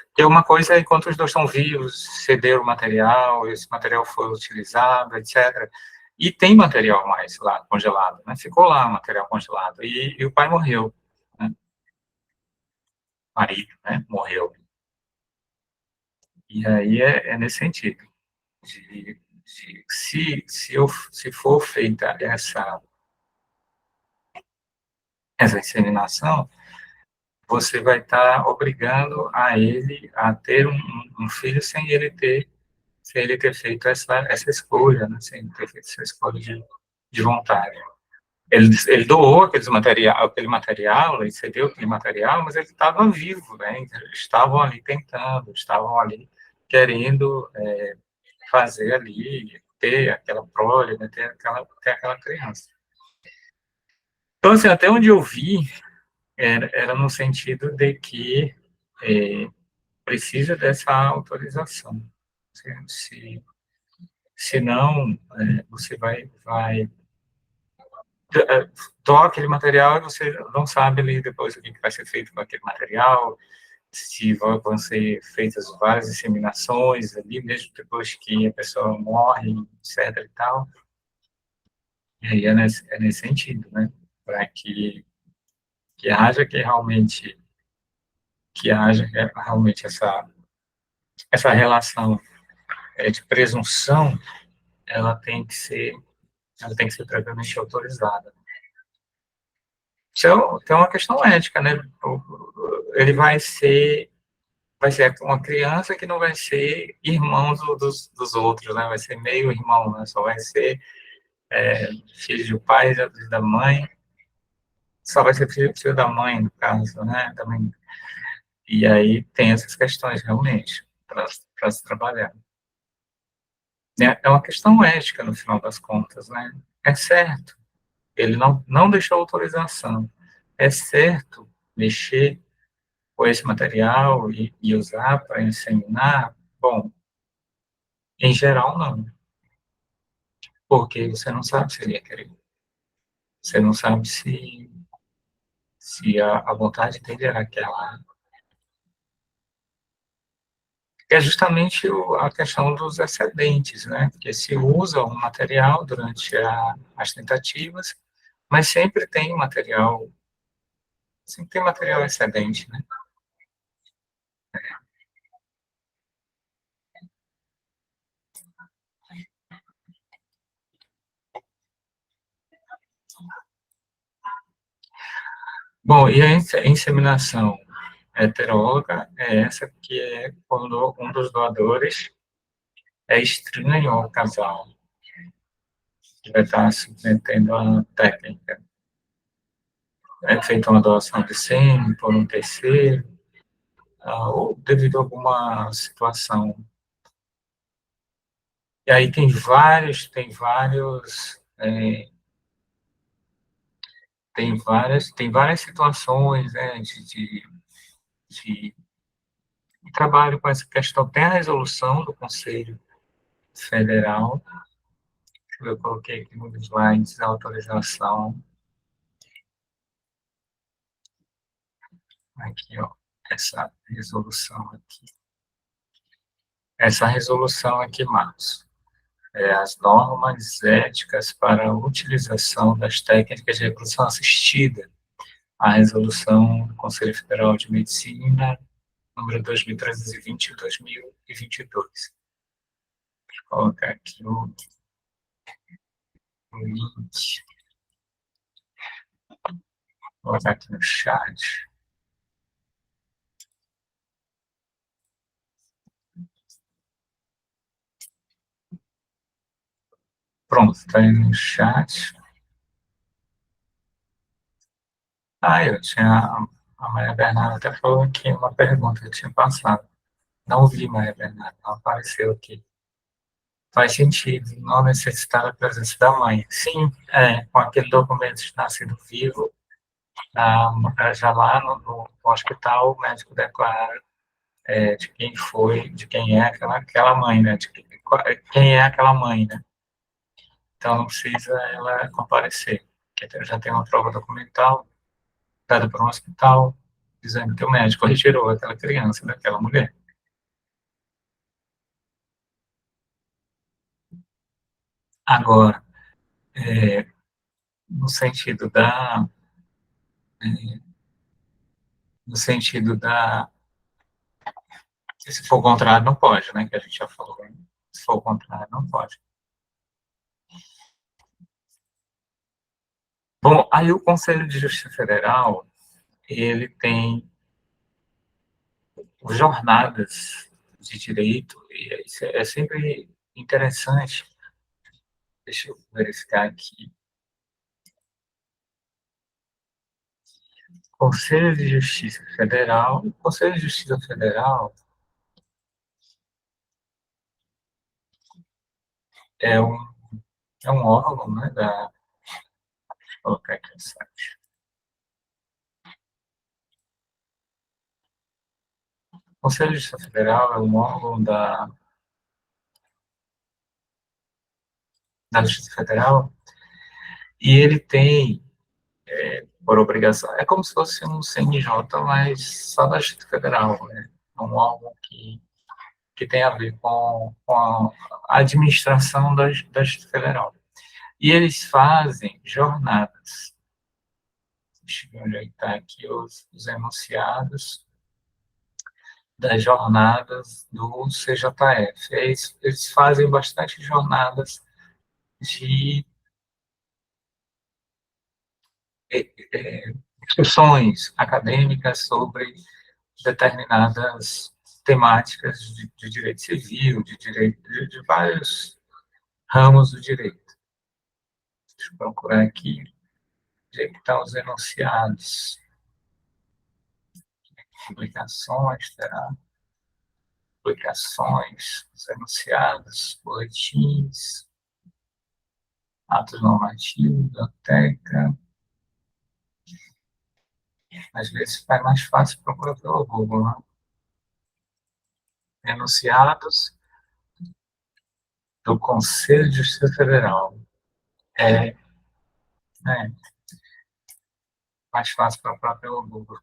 Porque uma coisa é enquanto os dois estão vivos, ceder o material, esse material foi utilizado, etc. E tem material mais lá congelado, né? Ficou lá o material congelado e o pai morreu, né? O marido, né? Morreu. E aí é nesse sentido se for feita essa inseminação, você vai estar obrigando a ele a ter um filho sem ele ter feito essa escolha, né? Sem ter feito essa escolha de vontade. Ele doou aquele material, ele cedeu aquele material, mas ele estava vivo, né? Eles estavam ali tentando, estavam ali querendo fazer ali, ter aquela prole, né? Ter aquela criança. Então, assim, até onde eu vi, era no sentido de que precisa dessa autorização. Se, se não, você vai doar aquele material e você não sabe ali depois o que vai ser feito com aquele material, se vão ser feitas várias inseminações ali, mesmo depois que a pessoa morre, etc. e tal. E aí é nesse sentido, né? Para que haja essa relação de presunção, ela tem que ser ela tem que ser previamente autorizada. Então, tem uma questão ética, né? Ele vai ser uma criança que não vai ser irmão dos outros, né? Vai ser meio irmão, né? Só vai ser filho do pai e da mãe, só vai ser filho da mãe, no caso, né? Também. E aí tem essas questões, realmente, para se trabalhar. É uma questão ética, no final das contas, né? É certo, ele não deixou autorização. É certo mexer com esse material e usar para inseminar? Bom, em geral, não. Porque você não sabe se ele ia querer. Você não sabe se a vontade dele era aquela. É justamente a questão dos excedentes, né? Porque se usa um material durante as tentativas, mas sempre tem material excedente, né? Bom, e a inseminação heteróloga é essa que é quando um dos doadores é estranho ao casal, que vai estar submetendo a técnica. É feita uma doação de sêmen por um terceiro, ou devido a alguma situação. E aí tem várias situações, né, de trabalho com essa questão. Tem a resolução do Conselho Federal, que eu coloquei aqui nos slides, a autorização, aqui, ó, essa resolução aqui. Essa resolução aqui, Marcos, as normas éticas para a utilização das técnicas de reprodução assistida, a resolução do Conselho Federal de Medicina, número 2320 de 2022. Vou colocar aqui o link, vou colocar aqui no chat. Pronto, está aí no chat. Eu tinha, a Maria Bernarda até falou aqui uma pergunta que eu tinha passado. Não vi Maria Bernarda, não apareceu aqui. Faz sentido, não necessitar a presença da mãe. Sim, com aquele documento de nascido vivo, já lá no hospital, o médico declara de quem foi, de quem é aquela mãe, né? De quem é aquela mãe, né? Então não precisa ela comparecer, porque já tem uma prova documental dada por um hospital dizendo que o médico retirou aquela criança daquela mulher. Agora, é, no sentido da, no sentido da, se for o contrário, não pode, né? Que a gente já falou. Né? Se for o contrário, não pode. Bom, aí o Conselho de Justiça Federal, ele tem jornadas de direito, e isso é sempre interessante. Deixa eu verificar aqui. Conselho de Justiça Federal. O Conselho de Justiça Federal é um, é um órgão, né, vou colocar aqui no site. O Conselho de Justiça Federal é um órgão da Justiça Federal e ele tem, por obrigação, é como se fosse um CNJ, mas só da Justiça Federal, né? É um órgão que tem a ver com a administração da Justiça Federal. E eles fazem jornadas. Deixa eu ver onde é que está aqui os enunciados das jornadas do CJF. Eles fazem bastante jornadas de discussões acadêmicas sobre determinadas temáticas de direito civil, de direito de vários ramos do direito. Deixa eu procurar aqui onde é que estão os enunciados. Publicações, terá publicações, os enunciados, boletins, atos normativos, biblioteca. Às vezes fica mais fácil procurar pelo Google, né? Enunciados do Conselho de Justiça Federal. É, né, mais fácil procurar pelo Google.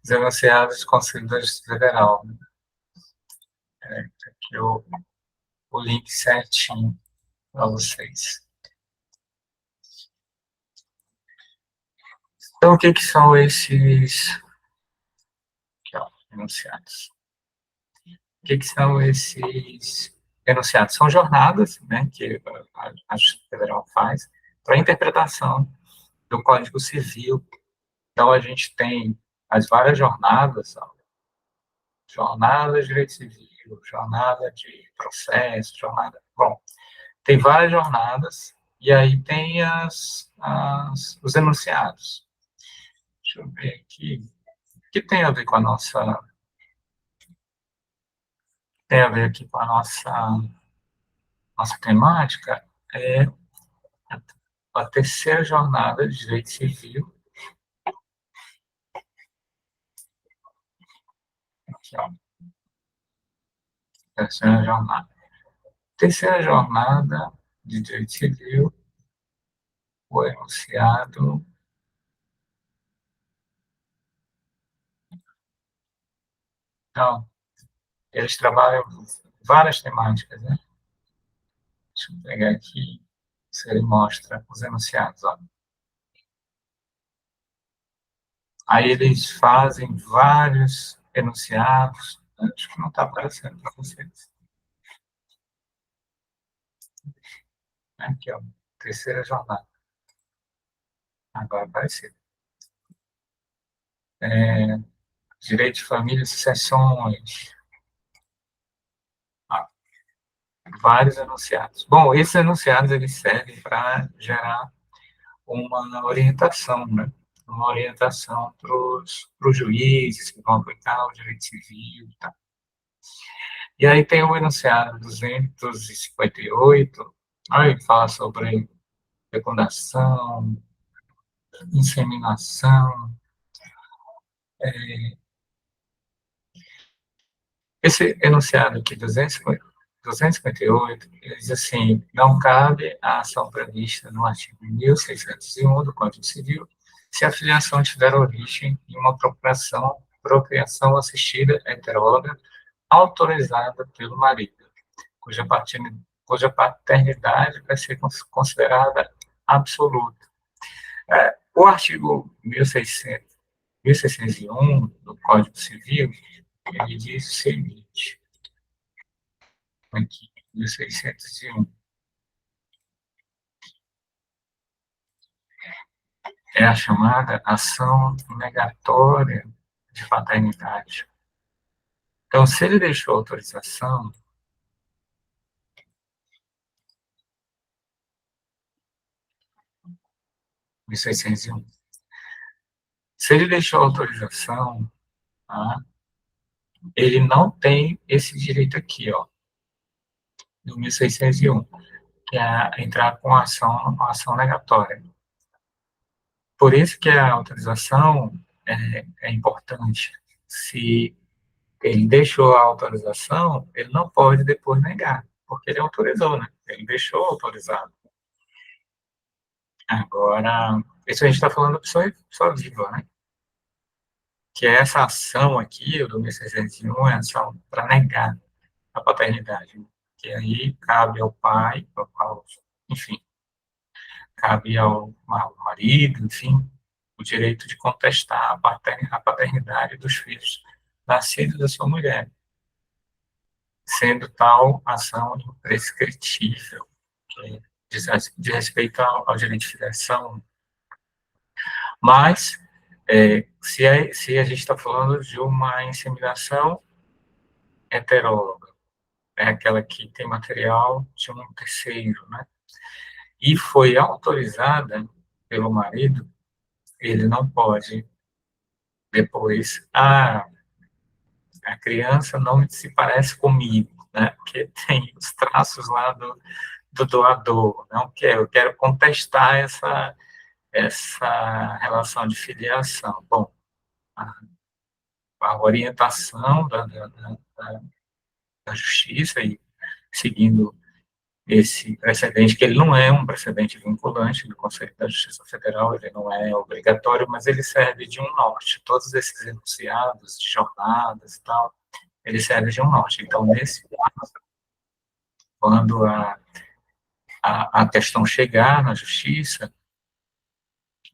Os enunciados do Conselho da Justiça Federal. Né? Aqui o link certinho para vocês. Então, o que são esses aqui, ó, enunciados? O que são esses enunciados? São jornadas, né, que a Justiça Federal faz para a interpretação do Código Civil. Então, a gente tem as várias jornadas, ó, jornada de direito civil, jornada de processo, jornada... Bom, tem várias jornadas, e aí tem os enunciados. Deixa eu ver aqui. O que tem a ver com a nossa... Tem a ver aqui com a nossa temática, é a terceira jornada de direito civil. Aqui, ó. Terceira jornada. Terceira jornada de direito civil, o enunciado. Então, eles trabalham várias temáticas, né? Deixa eu pegar aqui, se ele mostra os enunciados, ó. Aí eles fazem vários enunciados. Acho que não está aparecendo para vocês. Aqui, ó, terceira jornada. Agora apareceu. Direito de família e sucessões. Vários enunciados. Bom, esses enunciados eles servem para gerar uma orientação, né? uma orientação para os juízes que vão aplicar o direito civil e tal. E aí tem o enunciado 258, aí fala sobre fecundação, inseminação. Esse enunciado aqui, 258, ele diz assim: não cabe a ação prevista no artigo 1601 do Código Civil se a filiação tiver origem em uma procriação assistida heteróloga autorizada pelo marido, cuja paternidade vai ser considerada absoluta. O artigo 1601 do Código Civil, ele diz o seguinte, aqui, 1601, é a chamada ação negatória de paternidade. Então, se ele deixou autorização, se ele deixou autorização, tá, ele não tem esse direito aqui, ó, do 1601, que é entrar com ação negatória. Por isso que a autorização é importante. Se ele deixou a autorização, ele não pode depois negar, porque ele autorizou, né? Ele deixou autorizado. Agora, isso a gente está falando da pessoa viva, né? Que é essa ação aqui, o do 1601, é ação para negar a paternidade. Que aí cabe ao pai, enfim, cabe ao marido, enfim, o direito de contestar a paternidade dos filhos nascidos da sua mulher, sendo tal ação imprescritível, que diz respeito ao direito de filiação. Mas, se a gente está falando de uma inseminação heteróloga, é aquela que tem material de um terceiro, né? E foi autorizada pelo marido, ele não pode depois, a criança não se parece comigo, né? Porque tem os traços lá do doador, não quero, eu quero contestar essa relação de filiação. Bom, a orientação da justiça e seguindo esse precedente, que ele não é um precedente vinculante do Conselho da Justiça Federal, ele não é obrigatório, mas ele serve de um norte. Todos esses enunciados de jornadas e tal, ele serve de um norte. Então, nesse caso, quando a questão chegar na justiça,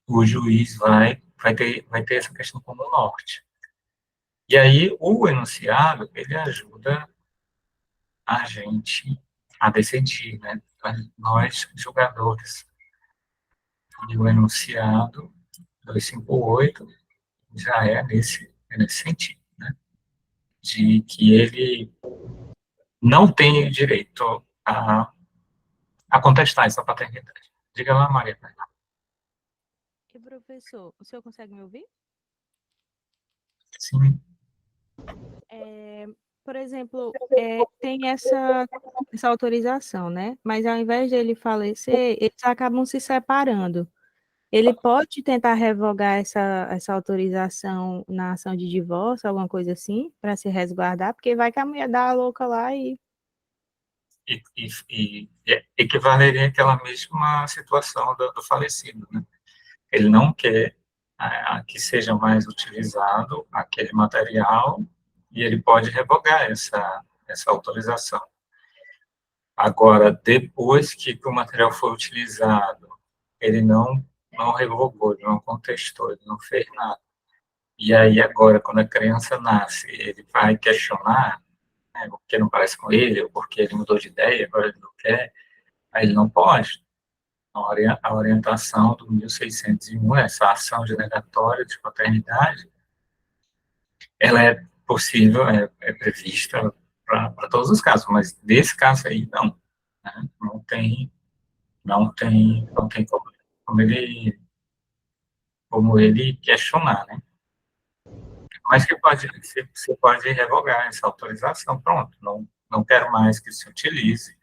o juiz vai ter essa questão como norte. E aí, o enunciado, ele ajuda a gente a decidir, né? Nós, julgadores. E o enunciado 258 já é nesse sentido, né? De que ele não tem direito a contestar essa paternidade. Diga lá, Maria. E professor, o senhor consegue me ouvir? Sim. Por exemplo, tem essa autorização, né? Mas ao invés de ele falecer, eles acabam se separando. Ele pode tentar revogar essa autorização na ação de divórcio, alguma coisa assim, para se resguardar, porque vai que a mulher dá a louca lá e. E equivaleria àquela mesma situação do falecido, né? Ele não quer que seja mais utilizado aquele material e ele pode revogar essa autorização. Agora, depois que o material foi utilizado, ele não revogou, ele não contestou, ele não fez nada. E aí, agora, quando a criança nasce, ele vai questionar, né, porque não parece com ele, ou porque ele mudou de ideia, agora ele não quer, aí ele não pode. A orientação do 1601, essa ação de negatória de paternidade, ela é possível, é prevista para todos os casos, mas desse caso aí, não. Né? Não tem como ele como ele questionar, né? Mas você pode revogar essa autorização, pronto, não quero mais que se utilize.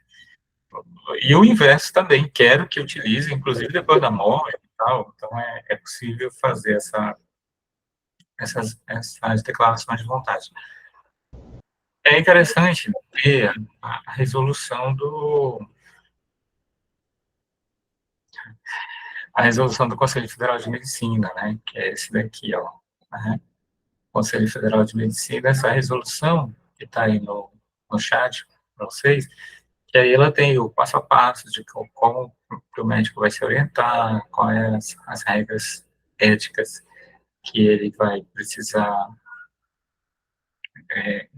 E o inverso também, quero que utilize, inclusive depois da morte e tal, então é possível fazer essas declarações de vontade. É interessante ver a resolução do Conselho Federal de Medicina, né, que é esse daqui, ó, né? Conselho Federal de Medicina, essa resolução que está aí no chat para vocês, que aí ela tem o passo a passo de como que o médico vai se orientar, quais as regras éticas que ele vai precisar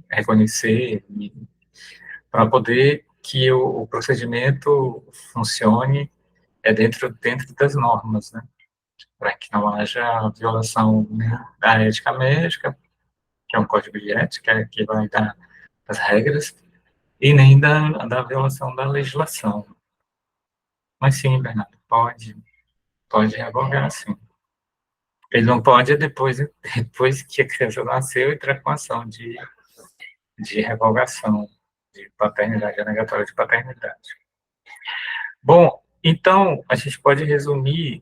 reconhecer para poder que o procedimento funcione dentro das normas, né? Para que não haja violação, né, da ética médica, que é um código de ética que vai dar as regras, e nem da violação da legislação. Mas sim, Bernardo, pode revogar, sim. Ele não pode, depois que a criança nasceu, entrar com ação de revogação de paternidade, negatória de paternidade. Bom, então, a gente pode resumir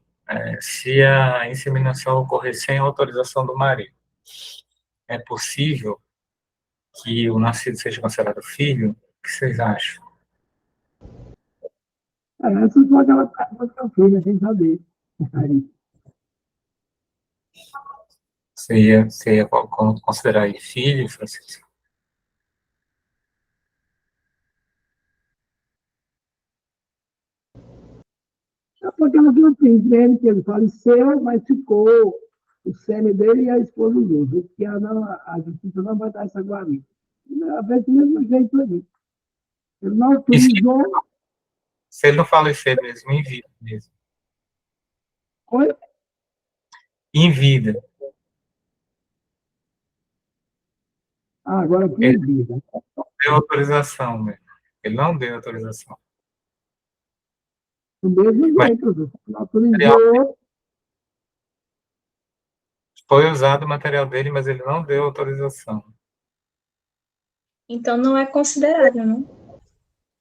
se a inseminação ocorrer sem autorização do marido. É possível que o nascido seja considerado filho? O que vocês acham? Essas são aquelas coisas que eu fiz, sem saber. Aí, Você ia considerar ele filho, Francisco? porque ela não tem creme que ele faleceu, mas ficou o sêmen dele e a esposa juntos. Que a justiça não vai dar essa guarida. A vez do mesmo jeito para mim. Ele não E autorizou. se ele não falecer mesmo, em vida mesmo? Foi? Em vida. Agora aqui Ele em vida. deu autorização, né? Ele não deu autorização. Do mesmo Mas jeito, ele não autorizou. foi usado o material dele, mas ele não deu autorização. Então não é considerado, não?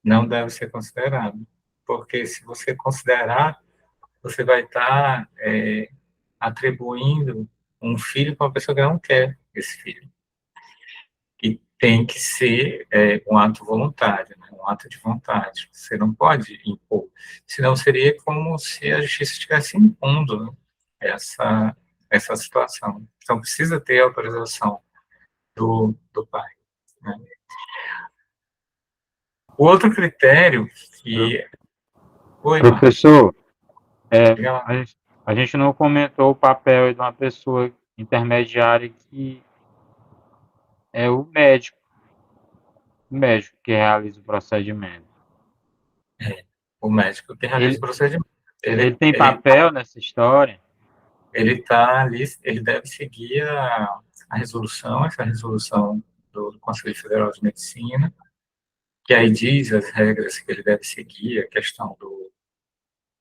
Não deve ser considerado. Porque se você considerar, você vai estar atribuindo um filho para uma pessoa que não quer esse filho. E tem que ser um ato voluntário, né? Um ato de vontade. Você não pode impor. Senão seria como se a justiça estivesse impondo, né, essa situação. Então precisa ter autorização do pai, né? O outro critério que... Oi, Professor, diga lá. a gente não comentou o papel de uma pessoa intermediária que é o médico que realiza o procedimento. O médico que realiza o Ele, procedimento. ele tem papel nessa história? Ele está ali, ele deve seguir essa resolução do Conselho Federal de Medicina, que aí diz as regras que ele deve seguir, a questão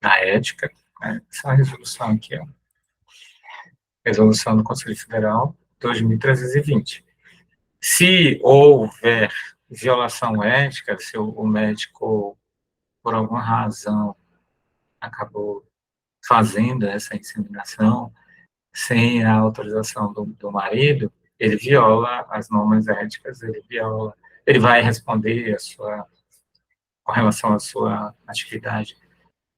da ética, né? Essa resolução aqui, ó, resolução do Conselho Federal 2320. Se houver violação ética, se o médico, por alguma razão, acabou fazendo essa inseminação sem a autorização do marido, ele viola as normas éticas, ele vai responder com relação à sua atividade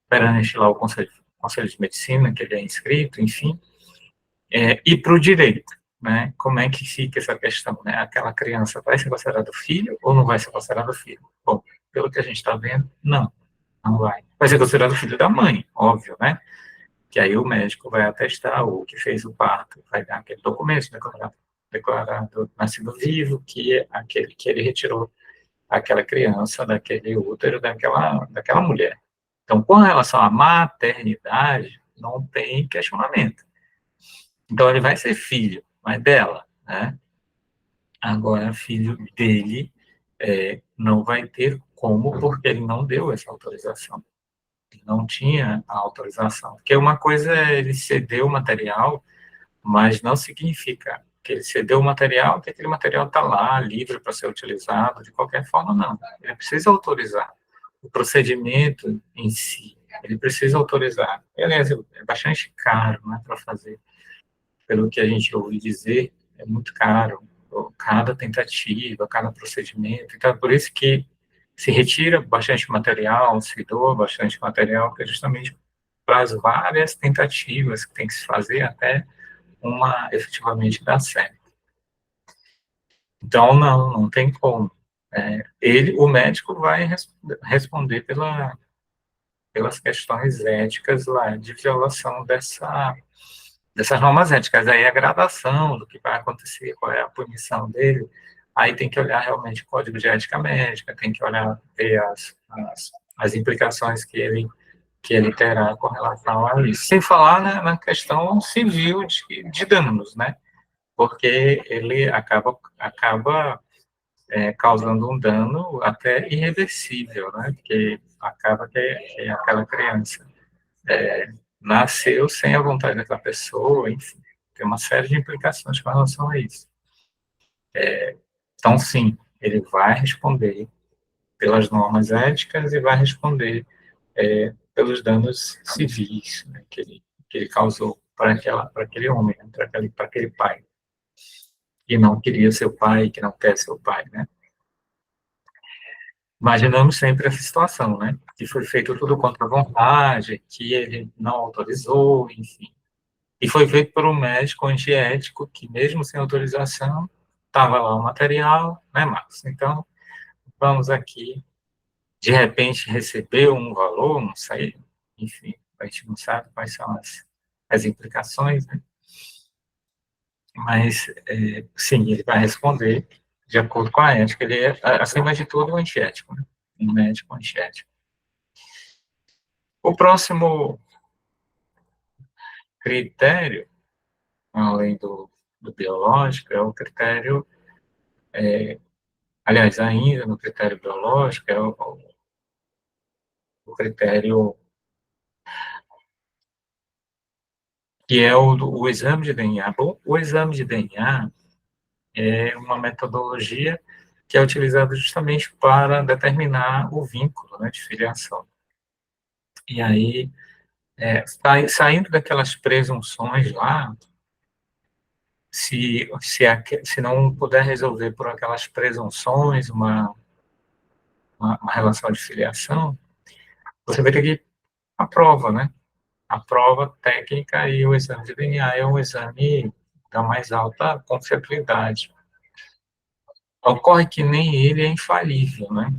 perante lá o Conselho de Medicina, que ele é inscrito, enfim, e para o direito, né? Como é que fica essa questão, né? Aquela criança vai ser considerada filho ou não vai ser considerada filho? Bom, pelo que a gente está vendo, não vai. Vai ser considerado filho da mãe, óbvio, né? Que aí o médico vai atestar o que fez o parto, vai dar aquele documento declarado nascido vivo, que é aquele que ele retirou aquela criança daquele útero daquela mulher. Então, com relação à maternidade, não tem questionamento. Então, ele vai ser filho, mas dela, né? Agora, filho dele não vai ter como, porque ele não deu essa autorização. não tinha a autorização. Porque uma coisa é ele ceder o material, mas não significa que ele cedeu o material, que aquele material está lá, livre para ser utilizado, de qualquer forma, não. Ele precisa autorizar o procedimento em si, ele precisa autorizar. Aliás, é bastante caro, né, para fazer. Pelo que a gente ouve dizer, é muito caro, cada tentativa, cada procedimento. Então, é por isso que se retira bastante material, se doa bastante material, que é justamente para as várias tentativas que tem que se fazer até uma efetivamente dar certo. Então, não tem como. O médico vai responder pelas questões éticas lá de violação dessas normas éticas. Aí a gradação do que vai acontecer, qual é a punição dele, aí tem que olhar realmente o código de ética médica, tem que olhar, ver as implicações que ele terá com relação a isso. Sem falar, né, na questão civil de danos, né? Porque ele acaba causando um dano até irreversível, né? Porque acaba que aquela criança nasceu sem a vontade daquela pessoa, enfim, tem uma série de implicações com relação a isso. Então, sim, ele vai responder pelas normas éticas e vai responder pelos danos civis, né, que ele causou para aquele homem, né, para aquele pai, que não queria seu pai, que não quer seu pai, né? Imaginamos sempre essa situação, né? Que foi feito tudo contra a vontade, que ele não autorizou, enfim. E foi feito por um médico antiético que, mesmo sem autorização, estava lá o material, né, Marcos? Então, vamos aqui, de repente, receber um valor, não sei, enfim, a gente não sabe quais são as implicações, né? Mas, sim, ele vai responder de acordo com a ética. Ele é, acima de tudo, um antiético, né? Um médico antiético. O próximo critério, além do biológico, é o critério, aliás, ainda no critério biológico, é o critério que é o exame de DNA. Bom, o exame de DNA é uma metodologia que é utilizada justamente para determinar o vínculo, né, de filiação. E aí, saindo daquelas presunções lá, se não puder resolver por aquelas presunções uma relação de filiação, você vai ter que ir à prova, né? A prova técnica e o exame de DNA é um exame da mais alta confiabilidade. Ocorre que nem ele é infalível, né?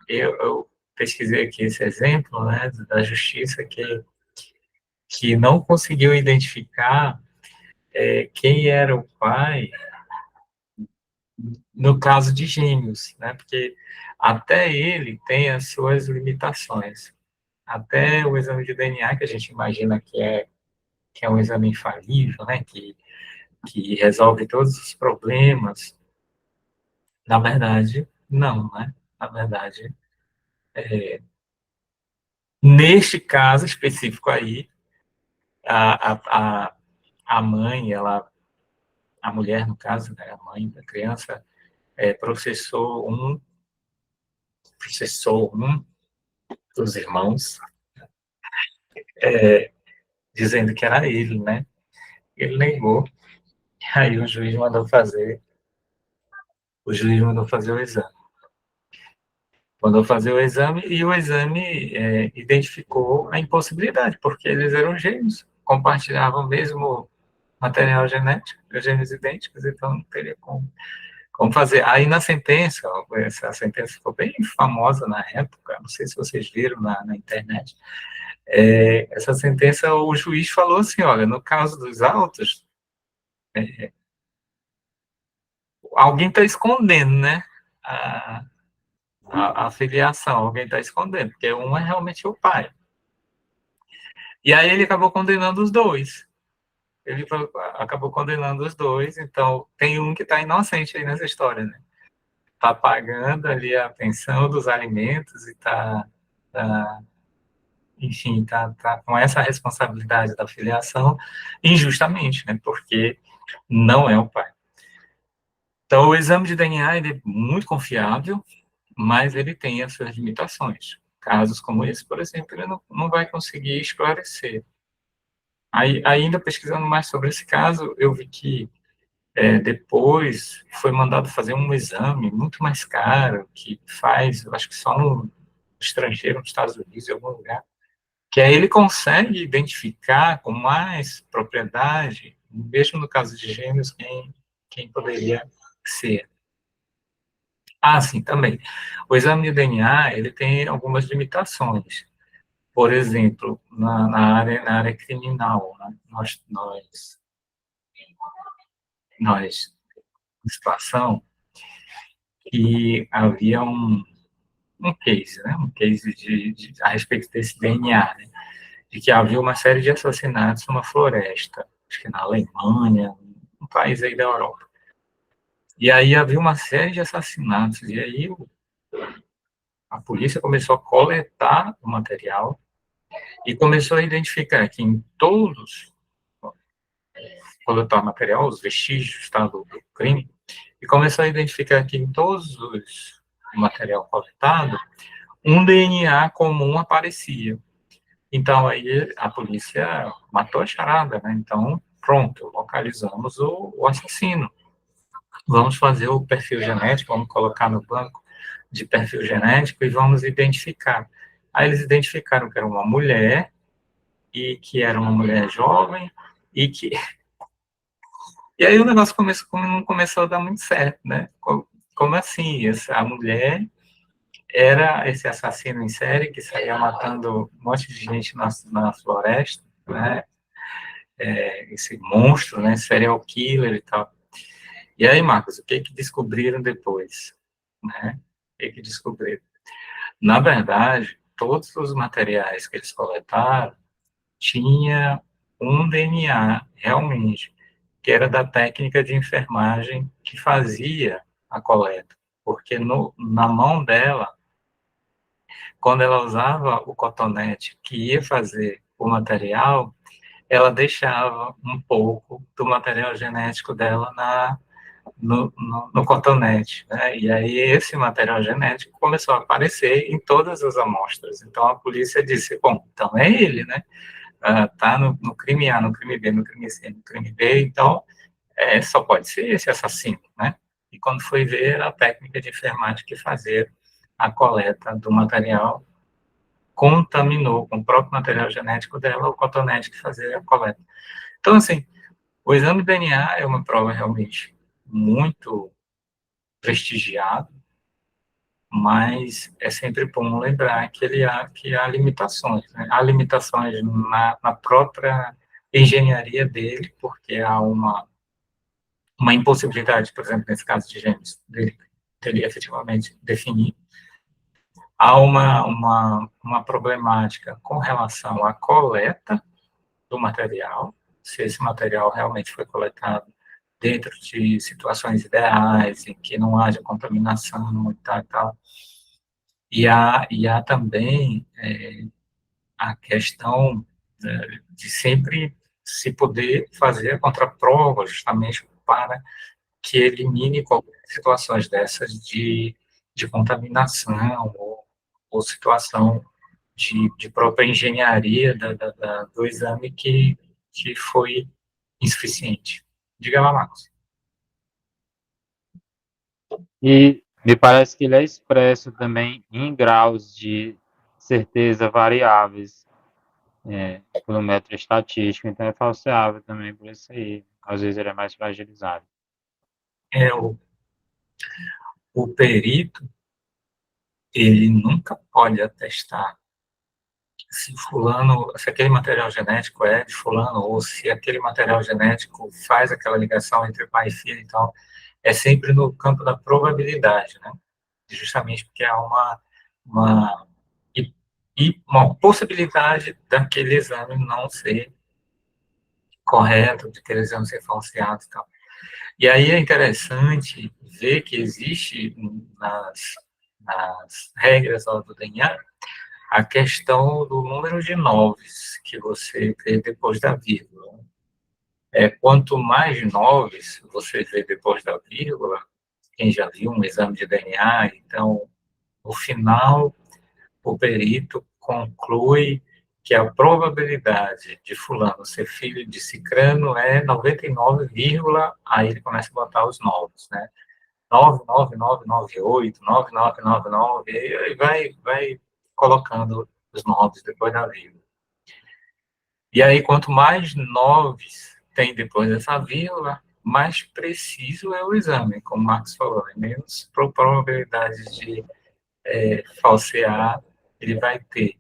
Eu pesquisei aqui esse exemplo, né, da justiça que não conseguiu identificar quem era o pai no caso de gêmeos, né? Porque até ele tem as suas limitações. Até o exame de DNA, que a gente imagina que é um exame infalível, né? Que resolve todos os problemas. Na verdade, não, né? Na verdade, neste caso específico aí, a, a, a mãe, a mulher, no caso, né, a mãe da criança, processou um dos irmãos, dizendo que era ele, né? Ele negou, aí o juiz mandou fazer o exame. Mandou fazer o exame e o exame identificou a impossibilidade, porque eles eram gêmeos, compartilhavam o mesmo material genético, gêmeos idênticos, então não teria como fazer. Aí na sentença, essa sentença ficou bem famosa na época, não sei se vocês viram na internet, essa sentença, o juiz falou assim, olha, no caso dos autos, alguém está escondendo, né, a filiação, alguém está escondendo, porque um é realmente o pai. E aí ele acabou condenando os dois. Ele acabou condenando os dois, então tem um que está inocente aí nessa história, né? Está pagando ali a pensão dos alimentos e está enfim, tá com essa responsabilidade da filiação injustamente, né? Porque não é o pai. Então, o exame de DNA ele é muito confiável, mas ele tem as suas limitações. Casos como esse, por exemplo, ele não vai conseguir esclarecer. Aí, ainda pesquisando mais sobre esse caso, eu vi que depois foi mandado fazer um exame muito mais caro, que faz, eu acho que só no estrangeiro, nos Estados Unidos, em algum lugar, que aí ele consegue identificar com mais propriedade, mesmo no caso de gêmeos, quem poderia ser. Ah, sim, também. O exame de DNA, ele tem algumas limitações. Por exemplo, na área criminal, né? Nós, situação que havia um case, né? Um case a respeito desse DNA, né? De que havia uma série de assassinatos numa floresta, acho que na Alemanha, um país aí da Europa. E aí havia uma série de assassinatos, e aí a polícia começou a coletar o material e começou a identificar que em todos, coletar material, os vestígios, tá, do crime, e começou a identificar que em todos os material coletado, um DNA comum aparecia. Então, aí a polícia matou a charada, né? Então, pronto, localizamos o assassino. Vamos fazer o perfil genético, vamos colocar no banco de perfil genético e vamos identificar. Aí eles identificaram que era uma mulher, e que era uma mulher jovem, e que... E aí o negócio não começou a dar muito certo, né? Como assim? A mulher era esse assassino em série que saía matando um monte de gente na floresta, né? Esse monstro, né? Serial killer e tal. E aí, Marcos, o que descobriram depois? Né? O que descobriram? Na verdade, todos os materiais que eles coletaram tinha um DNA, realmente, que era da técnica de enfermagem que fazia a coleta. Porque na mão dela, quando ela usava o cotonete que ia fazer o material, ela deixava um pouco do material genético dela no cotonete, né? E aí esse material genético começou a aparecer em todas as amostras. Então a polícia disse, bom, então é ele, né? Tá no crime A, no crime B, no crime C, no crime D, então só pode ser esse assassino, né? E quando foi ver, era a técnica de enfermagem que fazia a coleta do material contaminou com o próprio material genético dela o cotonete que fazia a coleta. Então, assim, o exame de DNA é uma prova realmente muito prestigiada, mas é sempre bom lembrar que há limitações, né? Há limitações na própria engenharia dele, porque há uma impossibilidade, por exemplo, nesse caso de gêmeos, dele efetivamente definir. Há uma problemática com relação à coleta do material, se esse material realmente foi coletado dentro de situações ideais, em que não haja contaminação e tal, e tal. E há também a questão de sempre se poder fazer a contraprova, justamente para que elimine qualquer situações dessas de contaminação ou situação de própria engenharia do exame que foi insuficiente. Diga lá, Marcos. E me parece que ele é expresso também em graus de certeza variáveis, pelo método estatístico, então é falseável também por isso aí. Às vezes ele é mais fragilizado. O perito, ele nunca pode atestar se aquele material genético é de fulano, ou se aquele material genético faz aquela ligação entre pai e filho e tal, é sempre no campo da probabilidade, né? Justamente porque há uma, uma possibilidade daquele exame não ser correto, de aquele exame ser falseado e tal. E aí é interessante ver que existe nas regras do DNA a questão do número de noves que você vê depois da vírgula. Quanto mais noves você vê depois da vírgula, quem já viu um exame de DNA, então, no final, o perito conclui que a probabilidade de fulano ser filho de cicrano é 99, aí ele começa a botar os novos, né? 99998, 9999, e aí vai colocando os noves depois da vírgula. E aí, quanto mais noves tem depois dessa vírgula, mais preciso é o exame, como o Marcos falou, menos probabilidade de falsear ele vai ter.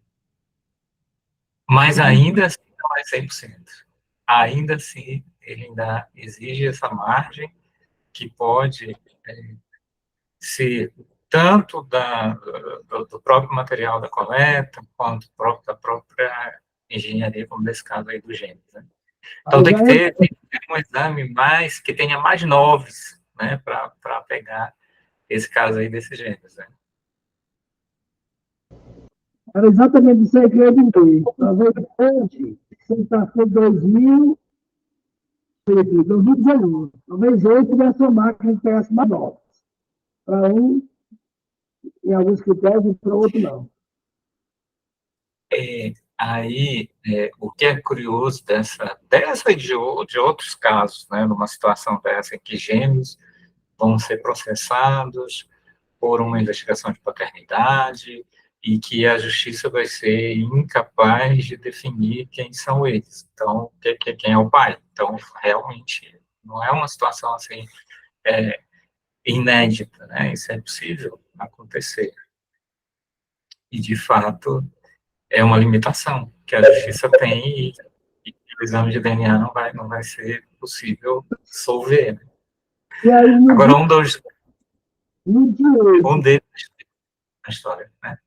Mas ainda assim não é 100%. Ainda assim, ele ainda exige essa margem que pode ser tanto do próprio material da coleta, quanto da própria engenharia, como nesse caso aí do genes, né? Então, tem que ter um exame que tenha mais noves, né, para pegar esse caso aí desses genes, né? Era exatamente isso aí que eu ia dizer. Talvez hoje, se está foi 2019, talvez hoje tivesse uma máquina que pegasse mais novos. Para um, em alguns critérios, e para outro não. Aí, o que é curioso dessa e de outros casos, né, numa situação dessa, em que gêmeos vão ser processados por uma investigação de paternidade e que a justiça vai ser incapaz de definir quem são eles. Então, quem é o pai. Então, realmente, não é uma situação assim inédita, né? Isso é possível acontecer. E, de fato, é uma limitação que a justiça tem e o exame de DNA não vai ser possível solver. Né? E aí, Agora, no direito, um deles na história, né?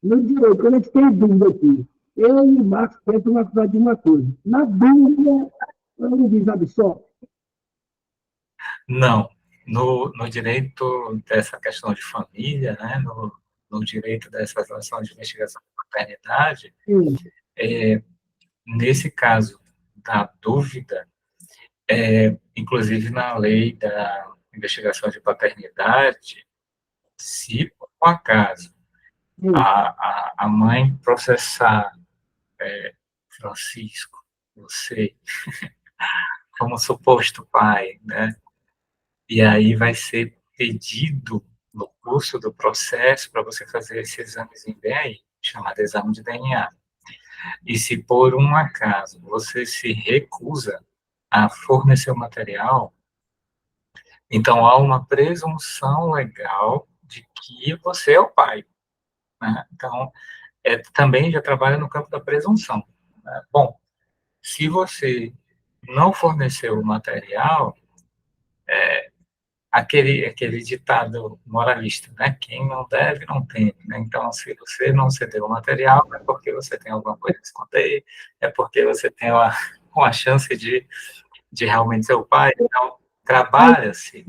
no direito, quando a gente tem dúvida aqui, eu e o Marcos pensam uma coisa de uma coisa. Na dúvida, eu não diz absolve. Não. No direito dessa questão de família, né? No direito dessa relação de investigação de paternidade, nesse caso da dúvida, inclusive na lei da investigação de paternidade, se por um acaso a mãe processar Francisco, você, como suposto pai, né? E aí vai ser pedido no curso do processo para você fazer esse examezinho bem aí, chamado exame de DNA. E se por um acaso você se recusa a fornecer o material, então há uma presunção legal de que você é o pai, né? Então, também já trabalha no campo da presunção, né? Bom, se você não forneceu o material, aquele ditado moralista, né? Quem não deve, não teme, né? Então, se você não cedeu o material, é porque você tem alguma coisa a esconder, é porque você tem uma chance de realmente ser o pai. Então, trabalha-se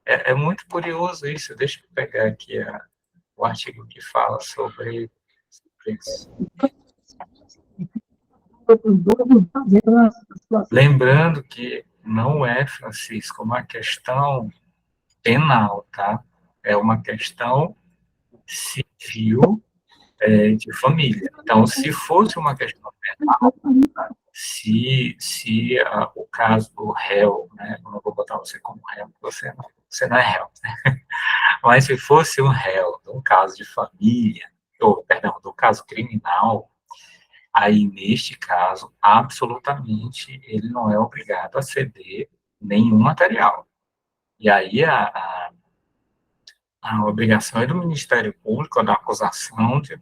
É muito curioso isso. Deixa eu pegar aqui o artigo que fala sobre isso. Lembrando que não é, Francisco, uma questão penal, tá? É uma questão civil de família. Então, se fosse uma questão penal, se o caso do réu, né? Eu não vou botar você como réu, você não é réu, né? Mas se fosse um réu, um caso de família, ou, perdão, do caso criminal, aí, neste caso, absolutamente, ele não é obrigado a ceder nenhum material. E aí, a obrigação é do Ministério Público, da acusação, de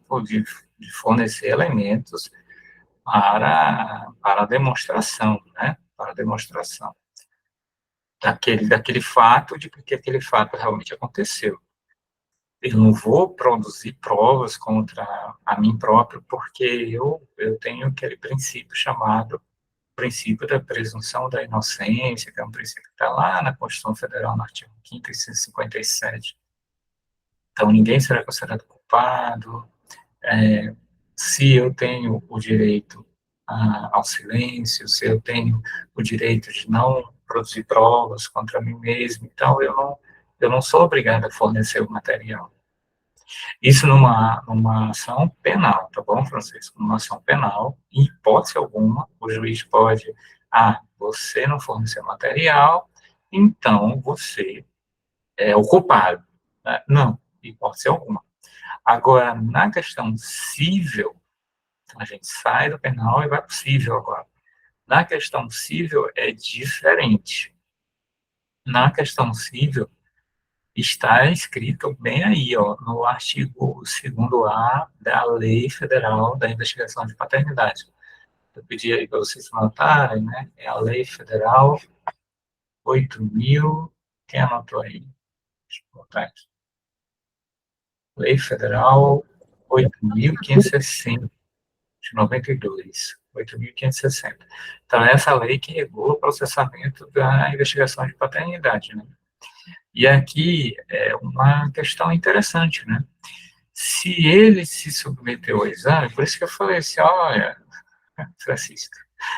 fornecer elementos para a demonstração, né? Para a demonstração daquele fato, de que aquele fato realmente aconteceu. Eu não vou produzir provas contra a mim próprio, porque eu tenho aquele princípio chamado princípio da presunção da inocência, que é um princípio que está lá na Constituição Federal, no artigo 5º e 157. Então, ninguém será considerado culpado se eu tenho o direito ao silêncio, se eu tenho o direito de não produzir provas contra mim mesmo, então eu não sou obrigado a fornecer o material. Isso numa ação penal, tá bom, Francisco? Numa ação penal, em hipótese alguma, o juiz pode, você não forneceu material, então você é o culpado. Né? Não, em hipótese alguma. Agora, na questão civil, então a gente sai do penal e vai para o civil agora. Na questão civil é diferente. Na questão civil, está escrito bem aí, ó, no artigo 2º-A da Lei Federal da Investigação de Paternidade. Eu pedi aí para vocês anotarem, né? É a Lei Federal 8.000, quem anotou aí? Deixa eu botar aqui. Lei Federal 8.560, de 92, 8.560. Então, é essa lei que regula o processamento da investigação de paternidade, né? E aqui é uma questão interessante, né? Se ele se submeteu ao exame, por isso que eu falei assim, olha, Francisco,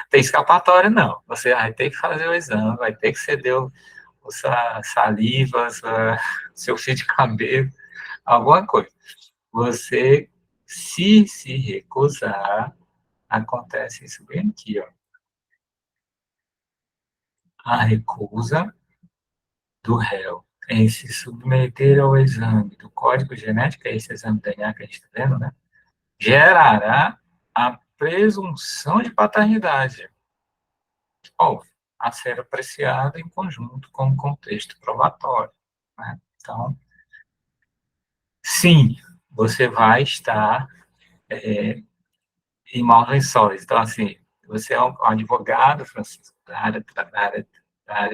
tem escapatória não, você vai ter que fazer o exame, vai ter que ceder a saliva, seu fio de cabelo, alguma coisa. Você, se recusar, acontece isso bem aqui, ó. A recusa do réu em se submeter ao exame do código genético, é esse exame de DNA que a gente está vendo, né? Gerará a presunção de paternidade, óbvio, a ser apreciada em conjunto com o contexto probatório. Né? Então, sim, você vai estar em maus lençóis. Então, assim, você é um advogado, Francisco, da área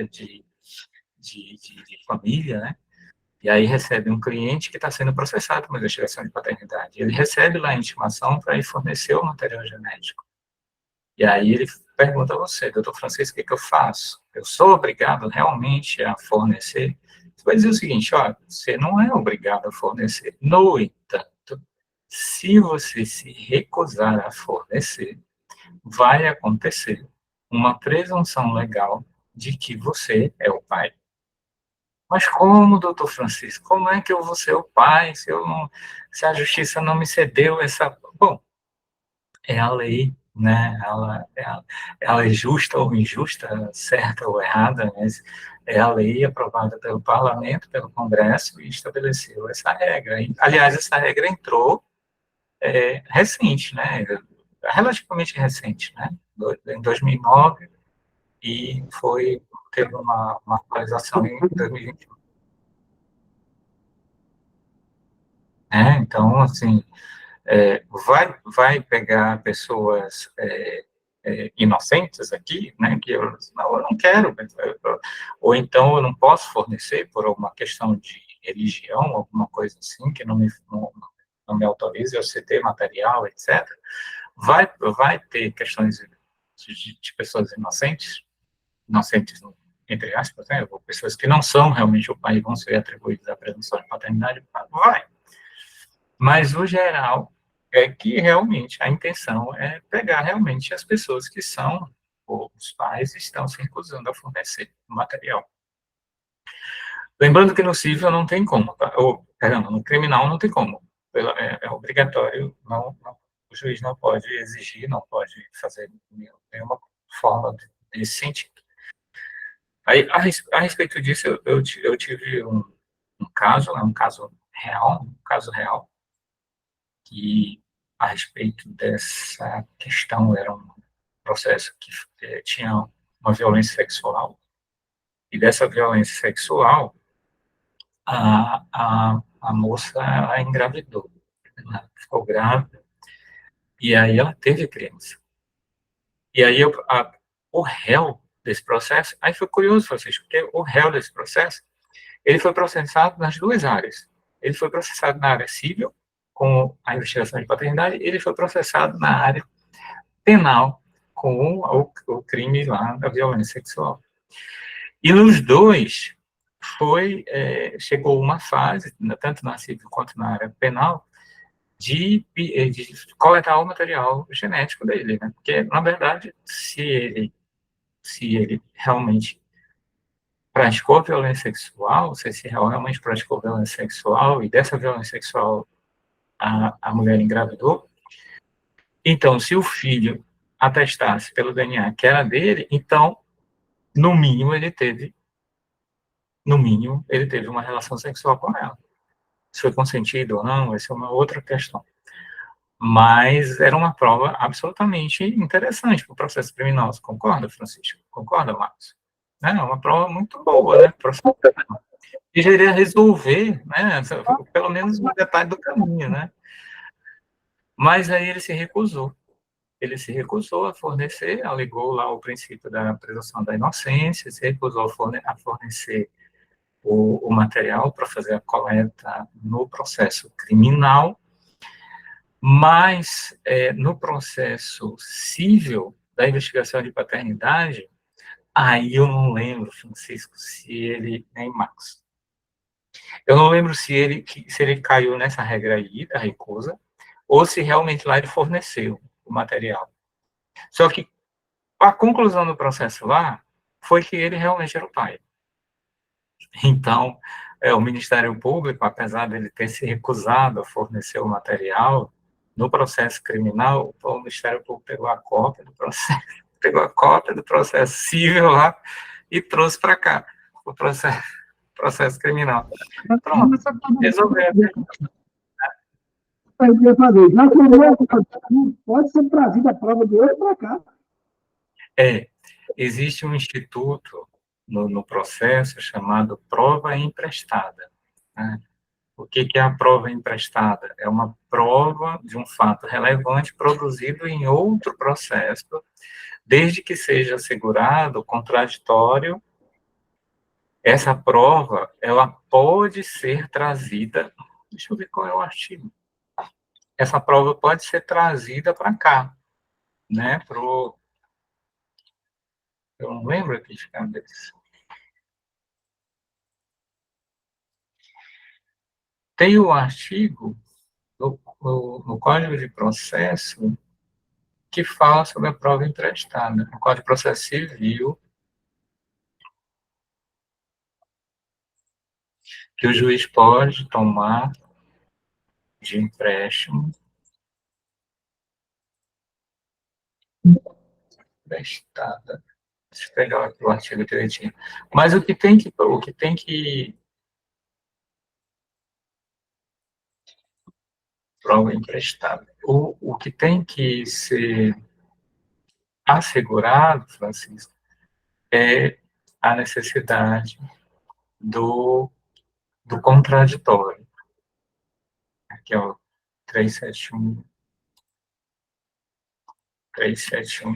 de família, né? E aí recebe um cliente que está sendo processado por uma investigação de paternidade. Ele recebe lá a intimação para ir fornecer o material genético. E aí ele pergunta a você, doutor Francisco, o que eu faço? Eu sou obrigado realmente a fornecer? Você vai dizer o seguinte, olha, você não é obrigado a fornecer. No entanto, se você se recusar a fornecer, vai acontecer uma presunção legal de que você é o pai. Mas como, doutor Francisco, como é que eu vou ser o pai se a justiça não me cedeu essa... Bom, é a lei, né? Ela é justa ou injusta, certa ou errada, mas é a lei aprovada pelo Parlamento, pelo Congresso, e estabeleceu essa regra. Aliás, essa regra entrou recente, né? Relativamente recente, né? Em 2009, e teve uma atualização em 2021. Então, assim, vai pegar pessoas inocentes aqui, né, que eu não quero, ou então eu não posso fornecer por alguma questão de religião, alguma coisa assim, que não me autorize a ceder material, etc. Vai ter questões de pessoas inocentes, entre aspas, né, ou pessoas que não são realmente o pai e vão ser atribuídas à presunção de paternidade, vai. Mas o geral é que realmente a intenção é pegar realmente as pessoas que são os pais e estão se recusando a fornecer o material. Lembrando que no civil não tem como, tá? No criminal não tem como. É obrigatório, o juiz não pode exigir, não pode fazer nenhuma forma desse sentido. Aí, a respeito disso, eu tive um caso real, que a respeito dessa questão era um processo que tinha uma violência sexual, e dessa violência sexual, a moça, ela engravidou, ela ficou grávida, e aí ela teve criança. E aí o réu desse processo, aí foi curioso, Francisco, porque o réu desse processo, ele foi processado nas duas áreas. Ele foi processado na área civil, com a investigação de paternidade, ele foi processado na área penal, com o crime lá da violência sexual. E nos dois, chegou uma fase, tanto na civil quanto na área penal, de coletar o material genético dele, né? Porque, na verdade, se ele realmente praticou violência sexual, se esse realmente praticou violência sexual, e dessa violência sexual a mulher engravidou, então, se o filho atestasse pelo DNA que era dele, então, no mínimo, ele teve uma relação sexual com ela. Se foi consentido ou não, essa é uma outra questão. Mas era uma prova absolutamente interessante para o processo criminal. Você concorda, Francisco? Concorda, Marcos? É uma prova muito boa, né? E já iria resolver, né? Pelo menos um detalhe do caminho, né? Mas aí ele se recusou. Ele se recusou a fornecer, alegou lá o princípio da presunção da inocência, se recusou a fornecer o material para fazer a coleta no processo criminal, mas no processo civil da investigação de paternidade, aí eu não lembro, Francisco, se ele, nem Max, eu não lembro se ele caiu nessa regra aí, da recusa, ou se realmente lá ele forneceu o material. Só que a conclusão do processo lá foi que ele realmente era o pai. Então, o Ministério Público, apesar de ele ter se recusado a fornecer o material, no processo criminal, o Ministério Público pegou a cópia do processo, pegou a cópia do processo civil lá e trouxe para cá, o processo criminal. Pronto, resolveu. Eu queria fazer. Já pode ser trazida a prova de hoje para cá. Existe um instituto no processo chamado prova emprestada. Né? O que é a prova emprestada? É uma prova de um fato relevante produzido em outro processo, desde que seja assegurado o contraditório. Essa prova, ela pode ser trazida, deixa eu ver qual é o artigo. Essa prova pode ser trazida para cá, né, eu não lembro aqui de cabeça. Tem o artigo no Código de Processo que fala sobre a prova emprestada. No Código de Processo Civil, que o juiz pode tomar de empréstimo emprestada. Deixa eu pegar aqui o artigo direitinho. Mas o que tem que prova emprestada. O que tem que ser assegurado, Francisco, é a necessidade do contraditório. Aqui, ó, 371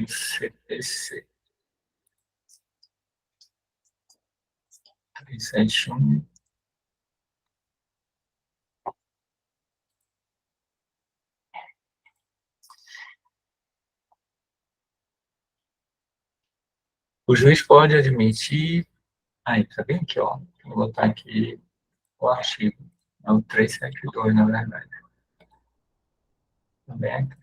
CPC. 371. O juiz pode admitir. Aí, tá bem aqui, ó. Vou botar aqui o artigo. É o 372, na verdade. Tá bem aqui.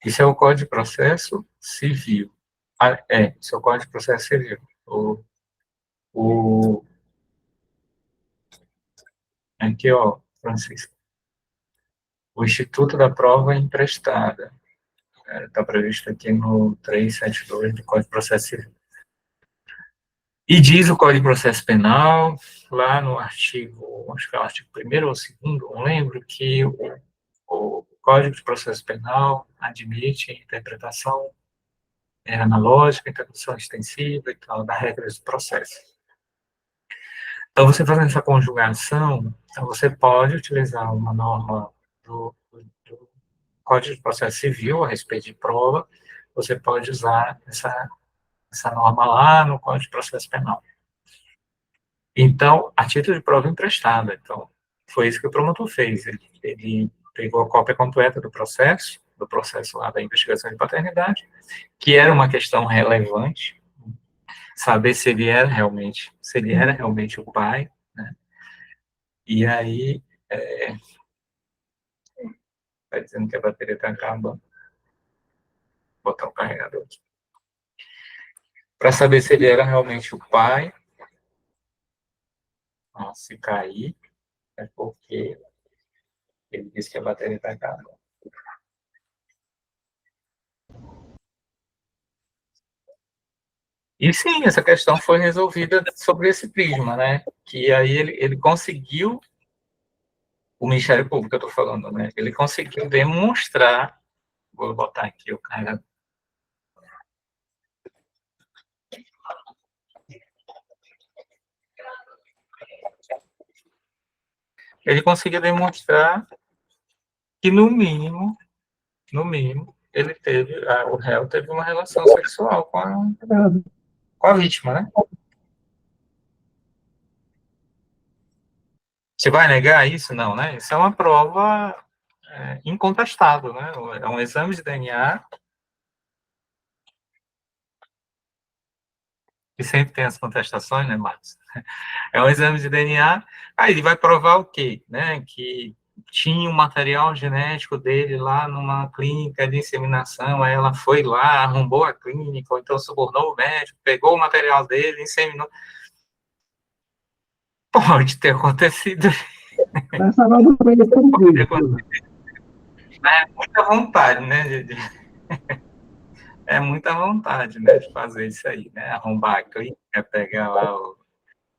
Isso é o Código de Processo Civil. Isso é o Código de Processo Civil. Aqui, ó, Francisco. O Instituto da Prova Emprestada. Está previsto aqui no 372 do Código de Processo Civil. E diz o Código de Processo Penal, lá no artigo, acho que é o artigo 1º ou 2º, não lembro, que o Código de Processo Penal admite a interpretação analógica, interpretação extensiva e tal, das regras do processo. Então, você fazendo essa conjugação, então você pode utilizar uma norma do Código de Processo Civil a respeito de prova, você pode usar essa norma lá no Código de Processo Penal. Então, a título de prova emprestada. Então, foi isso que o promotor fez. Ele pegou a cópia completa do processo lá da investigação de paternidade, que era uma questão relevante. saber se ele era realmente o pai, né? E aí, tá dizendo que a bateria está acabando. Vou botar o carregador aqui. Para saber se ele era realmente o pai, se cair, é porque ele disse que a bateria está acabando. E sim, essa questão foi resolvida sobre esse prisma, né? Que aí ele conseguiu, o Ministério Público, eu estou falando, né? Ele conseguiu demonstrar, vou botar aqui o carregador. Ele conseguiu demonstrar que, no mínimo, ele teve, o réu teve uma relação sexual com a vítima, né? Você vai negar isso? Não, né? Isso é uma prova incontestável, né? É um exame de DNA e sempre tem as contestações, né, Marcos? É um exame de DNA, aí ele vai provar o quê? Né? Que tinha um material genético dele lá numa clínica de inseminação, aí ela foi lá, arrombou a clínica, ou então subornou o médico, pegou o material dele, inseminou. Pode ter acontecido. Essa nova coisa Pode ter acontecido. É muita vontade, né? É muita vontade, né, de fazer isso aí, né? Arrombar a clínica, pegar lá o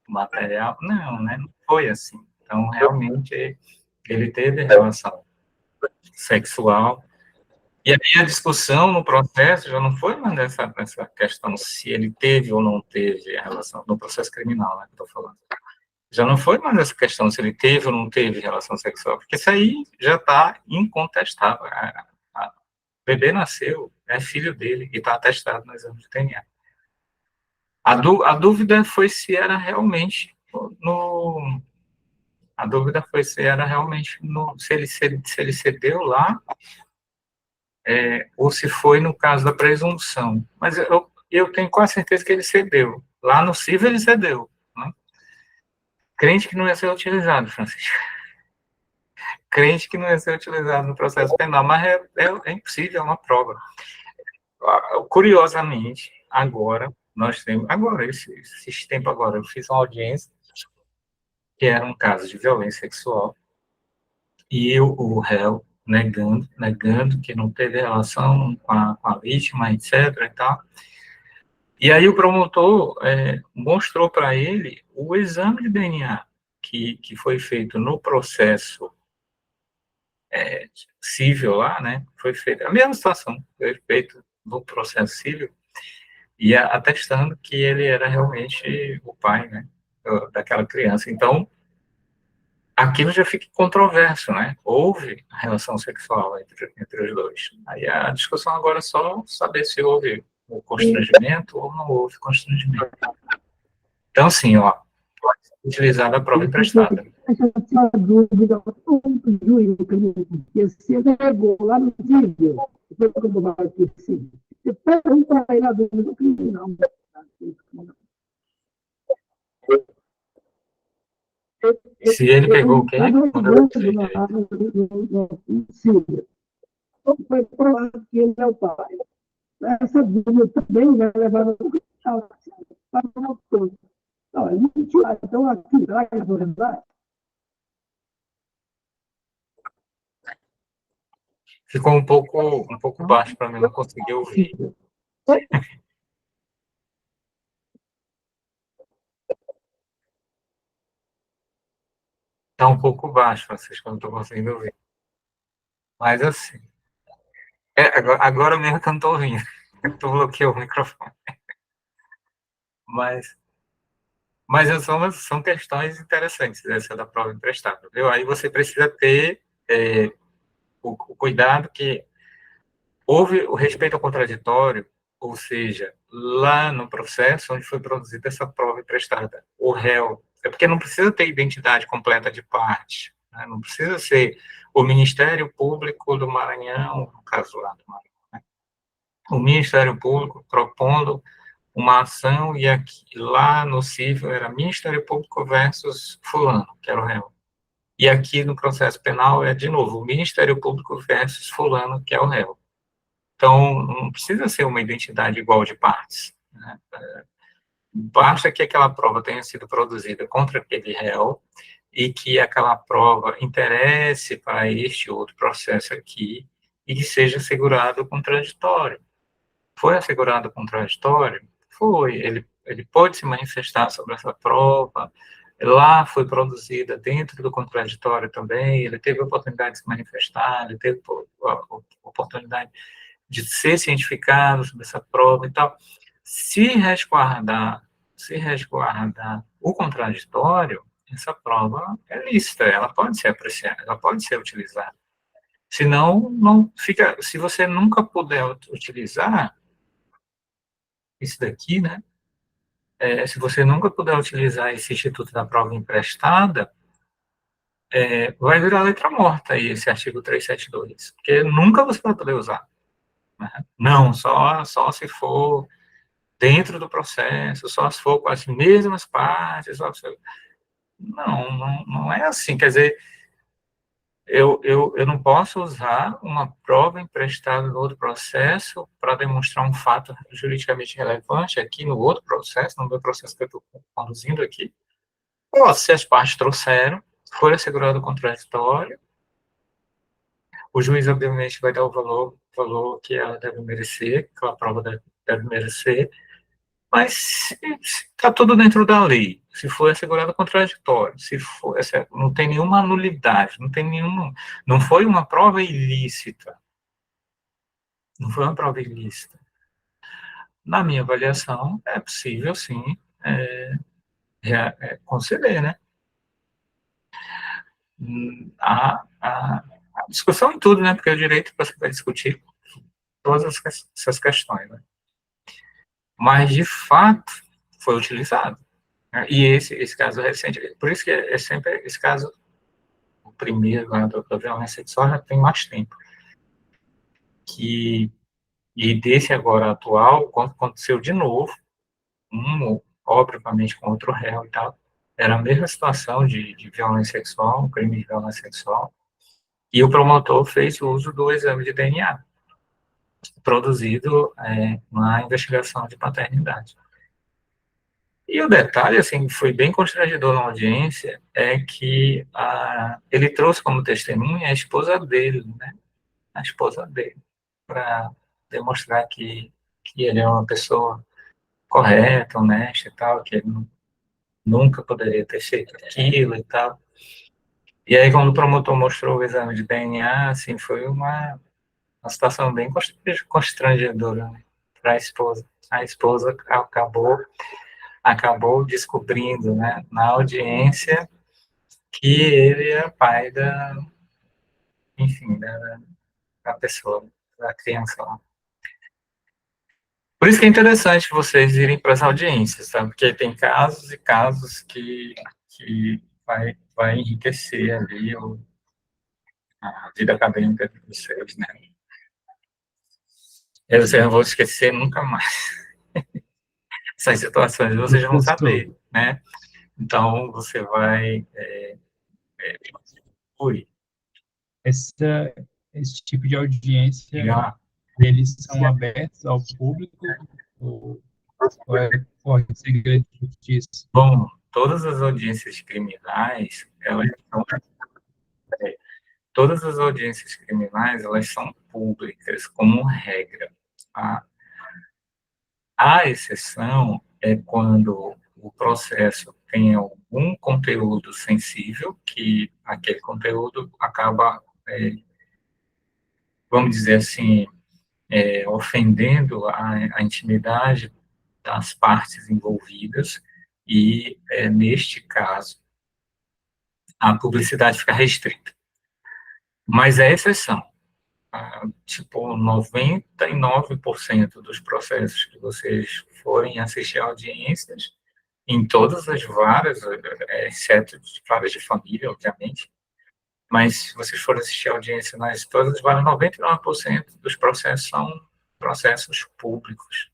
material. Não, né? Não foi assim. Então, realmente, ele teve relação sexual. E aí a discussão no processo já não foi mais nessa questão se ele teve ou não teve a relação, no processo criminal, né, que eu estou falando. Já não foi mais essa questão se ele teve ou não teve relação sexual, porque isso aí já está incontestável. O bebê nasceu, é filho dele, e está atestado no exame de DNA. A dúvida foi se era realmente no... A dúvida foi se era realmente se ele cedeu lá, ou se foi no caso da presunção. Mas eu tenho quase certeza que ele cedeu. Lá no civil ele cedeu. Né? Crente que não ia ser utilizado, Francisco. Crente que não ia ser utilizado no processo penal, mas é impossível, é uma prova. Curiosamente, agora, nós temos, agora, esse tempo agora, eu fiz uma audiência, que era um caso de violência sexual, e o réu negando que não teve relação com a vítima, etc. e tal. E aí o promotor mostrou para ele o exame de DNA que foi feito no processo civil lá, né? Foi feito a mesma situação, foi feito no processo civil, e atestando que ele era realmente o pai, né? Daquela criança. Então, aquilo já fica controverso, né? Houve relação sexual entre os dois. Aí a discussão agora é só saber se houve o constrangimento ou não houve constrangimento. Então, assim, ó, pode ser utilizada a prova emprestada. Essa dúvida, o juiz, porque se negou lá no vídeo, depois que eu vou aqui, sim, você pergunta para ele a dúvida do criminal. Se ele pegou o quê? Foi provado que ele é o pai. Essa dúvida também vai levar para o todo. Não, é muito então aqui traz a verdade. Ficou um pouco baixo para mim, não consegui ouvir. Está um pouco baixo, vocês não estão conseguindo ouvir. Mas assim, agora mesmo que eu não estou ouvindo, eu bloqueei o microfone. Mas são questões interessantes, essa da prova emprestada, viu? Aí você precisa ter o cuidado que houve o respeito ao contraditório, ou seja, lá no processo onde foi produzida essa prova emprestada, o réu, é porque não precisa ter identidade completa de parte, né? Não precisa ser o Ministério Público do Maranhão, no caso lá do Maranhão, né? O Ministério Público propondo uma ação e aqui, lá no civil era Ministério Público versus fulano, que era o réu. E aqui no processo penal é, de novo, o Ministério Público versus fulano, que é o réu. Então, não precisa ser uma identidade igual de partes, né? Basta que aquela prova tenha sido produzida contra aquele réu e que aquela prova interesse para este outro processo aqui e que seja assegurado o contraditório. Foi assegurado o contraditório? Foi. Ele pode se manifestar sobre essa prova. Lá foi produzida dentro do contraditório também. Ele teve a oportunidade de se manifestar, ele teve a oportunidade de ser cientificado sobre essa prova e tal. Se resguardar o contraditório, essa prova é lícita, ela pode ser apreciada, ela pode ser utilizada. Senão, não fica. Se você nunca puder utilizar isso daqui, né? Se você nunca puder utilizar esse instituto da prova emprestada, vai virar letra morta aí esse artigo 372, porque nunca você vai poder usar. Né? Não, só se for dentro do processo, só se for com as mesmas partes, não é assim, quer dizer, eu não posso usar uma prova emprestada no outro processo para demonstrar um fato juridicamente relevante aqui no outro processo, no meu processo que eu estou conduzindo aqui, ou se as partes trouxeram, foi assegurado o contraditório, o juiz, obviamente, vai dar o valor que ela deve merecer, que a prova deve merecer, mas está tudo dentro da lei. Se for assegurado contraditório, se for, não tem nenhuma nulidade, não foi uma prova ilícita. Não foi uma prova ilícita. Na minha avaliação, é possível, sim, conceder, né? A discussão em tudo, né? Porque o direito você vai discutir todas essas questões, né? Mas, de fato, foi utilizado. E esse caso recente, por isso que é sempre esse caso, o primeiro, né, da violência sexual, já tem mais tempo. E desse agora atual, quando aconteceu de novo, obviamente com outro réu e tal, era a mesma situação de violência sexual, um crime de violência sexual, e o promotor fez uso do exame de DNA, produzido na investigação de paternidade. E o detalhe, assim, que foi bem constrangedor na audiência, é que ele trouxe como testemunha a esposa dele, né? A esposa dele, para demonstrar que ele é uma pessoa correta, honesta e tal, que ele nunca poderia ter feito aquilo e tal. E aí, quando o promotor mostrou o exame de DNA, assim, foi uma situação bem constrangedora, né, para a esposa. A esposa acabou descobrindo, né, na audiência, que ele é pai enfim, da pessoa, da criança lá. Por isso que é interessante vocês irem para as audiências, sabe? Porque tem casos e casos que vai enriquecer ali a vida acadêmica de vocês, né? Eu não vou esquecer nunca mais. Essas situações vocês vão saber, né? Então, você vai... Esse tipo de audiência, eles são abertos ao público ou corre segredo de justiça? Bom, todas as audiências criminais, elas são públicas, como regra. A exceção é quando o processo tem algum conteúdo sensível, que aquele conteúdo acaba, vamos dizer assim, ofendendo a intimidade das partes envolvidas, e, neste caso, a publicidade fica restrita. Mas é exceção. Tipo, 99% dos processos que vocês forem assistir a audiências, em todas as varas, exceto de varas de família, obviamente, mas se vocês forem assistir a audiência nas todas as varas, 99% dos processos são processos públicos,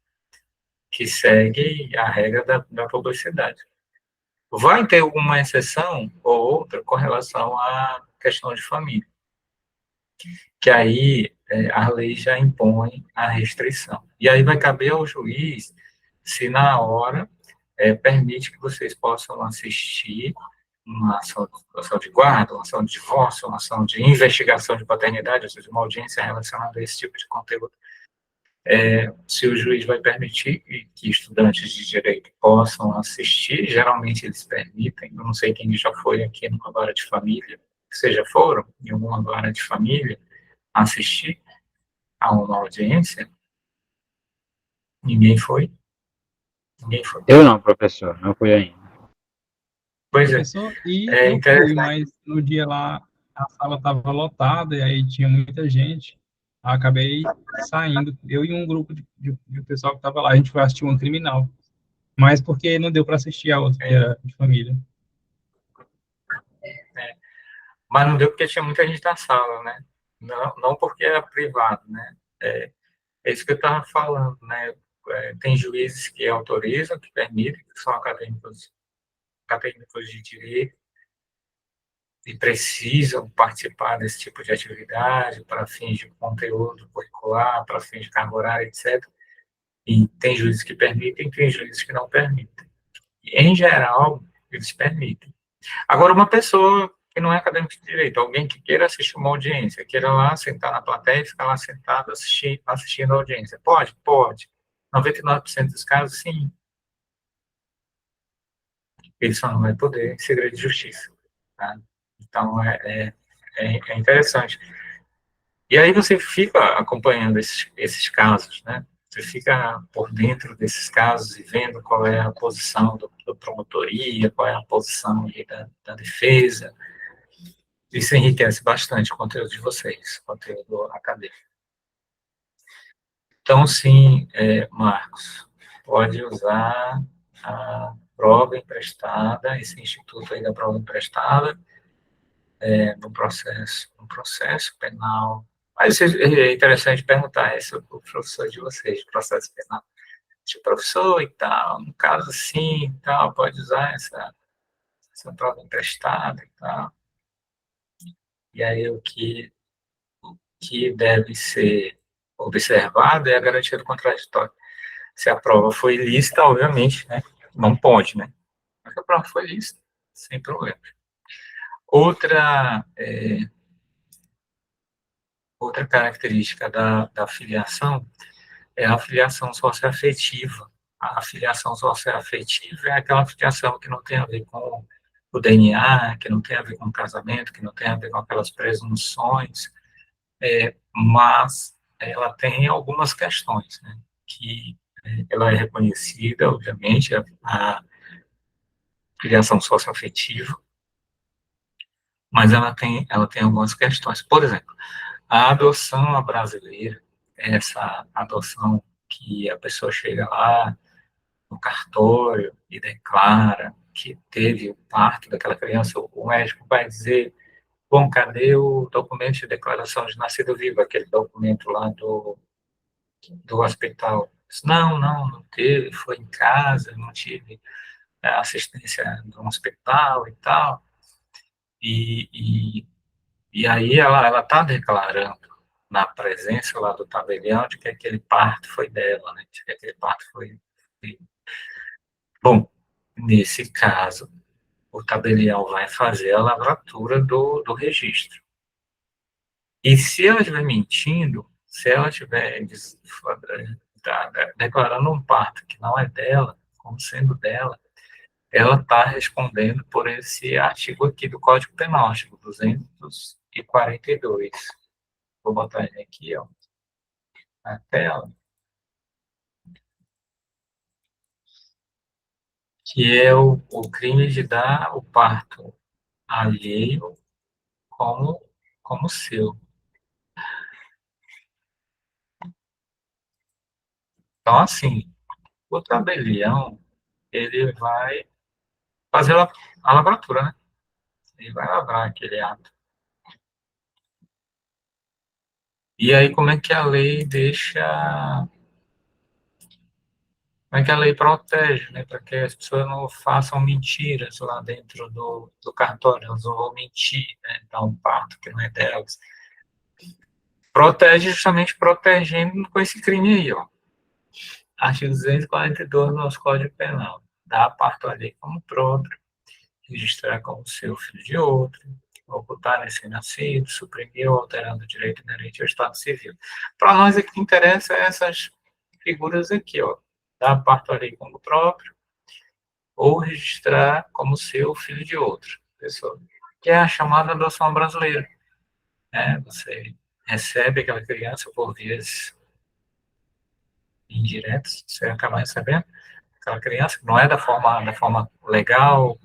que segue a regra da publicidade. Vai ter alguma exceção ou outra com relação à questão de família, que aí a lei já impõe a restrição. E aí vai caber ao juiz se na hora permite que vocês possam assistir uma ação de guarda, uma ação de divórcio, uma ação de investigação de paternidade, ou seja, uma audiência relacionada a esse tipo de conteúdo. Se o juiz vai permitir que estudantes de direito possam assistir, geralmente eles permitem, eu não sei quem já foi aqui numa vara de família, seja foram em alguma vara de família, assistir a uma audiência, ninguém foi. Ninguém foi. Eu não, professor, não fui ainda. Pois é. Professor, e É eu fui, interessante. mas no dia lá a sala estava lotada e aí tinha muita gente. Acabei saindo, eu e um grupo de pessoal que estava lá. A gente foi assistir uma criminal, mas porque não deu para assistir a outra, que era de família. Mas não deu porque tinha muita gente na sala, né? Não porque era privado, né? É isso que eu estava falando, né? Tem juízes que autorizam, que permitem, que são acadêmicos de direito, e precisam participar desse tipo de atividade para fins de conteúdo curricular, para fins de carga horária, etc. E tem juízes que permitem, tem juízes que não permitem. E, em geral, eles permitem. Agora, uma pessoa que não é acadêmico de direito, alguém que queira assistir uma audiência, queira lá sentar na plateia e ficar lá sentado assistindo a audiência. Pode? Pode. 99% dos casos, sim. Ele só não vai poder em segredo de justiça. Tá? Então, é interessante. E aí você fica acompanhando esses casos, né? Você fica por dentro desses casos e vendo qual é a posição do promotoria, qual é a posição da defesa. Isso enriquece bastante o conteúdo de vocês, o conteúdo acadêmico. Então, sim, Marcos, pode usar a prova emprestada, esse instituto aí da prova emprestada, no processo penal. Mas é interessante perguntar isso para o professor de vocês, processo penal. Se o professor e tal, no caso assim, e tal, pode usar essa prova emprestada e tal. E aí o que deve ser observado é a garantia do contraditório. Se a prova foi lícita, obviamente, né, não pode, né? Mas a prova foi lícita, sem problema. Outra característica da filiação é a filiação socioafetiva. A filiação socioafetiva é aquela filiação que não tem a ver com o DNA, que não tem a ver com o casamento, que não tem a ver com aquelas presunções, mas ela tem algumas questões, né, que ela é reconhecida, obviamente, a filiação socioafetiva, mas ela tem algumas questões. Por exemplo, a adoção brasileira, essa adoção que a pessoa chega lá no cartório e declara que teve o parto daquela criança, o médico vai dizer, bom, cadê o documento de declaração de nascido vivo, aquele documento lá do hospital? Não teve, foi em casa, não tive assistência no hospital e tal. E aí ela está declarando na presença lá do tabelião de que aquele parto foi dela, né? De que aquele parto foi. Bom, nesse caso, o tabelião vai fazer a lavratura do registro. E se ela estiver mentindo, se ela estiver declarando um parto que não é dela, como sendo dela, ela está respondendo por esse artigo aqui do Código Penal, artigo 242. Vou botar ele aqui, ó, na tela, que é o crime de dar o parto alheio como seu. Então, assim, o tabelião, ele vai fazer a lavratura, né? Ele vai lavrar aquele ato. E aí, como é que a lei deixa como é que a lei protege, né, para que as pessoas não façam mentiras lá dentro do cartório, elas não vão mentir, né, dar um parto que não é delas. Protege justamente protegendo com esse crime aí, ó. Artigo 242 do nosso Código Penal. Dar parto alheio como próprio, registrar como seu filho de outro, ocultar recém-nascido, suprimir ou alterando o direito inerente ao Estado Civil. Para nós, o que interessa é essas figuras aqui, ó. Dar parto alheio como próprio, ou registrar como seu filho de outro, pessoa, que é a chamada adoção brasileira. Né? Você recebe aquela criança por vias indiretas, você acaba recebendo aquela criança, não é da forma legal,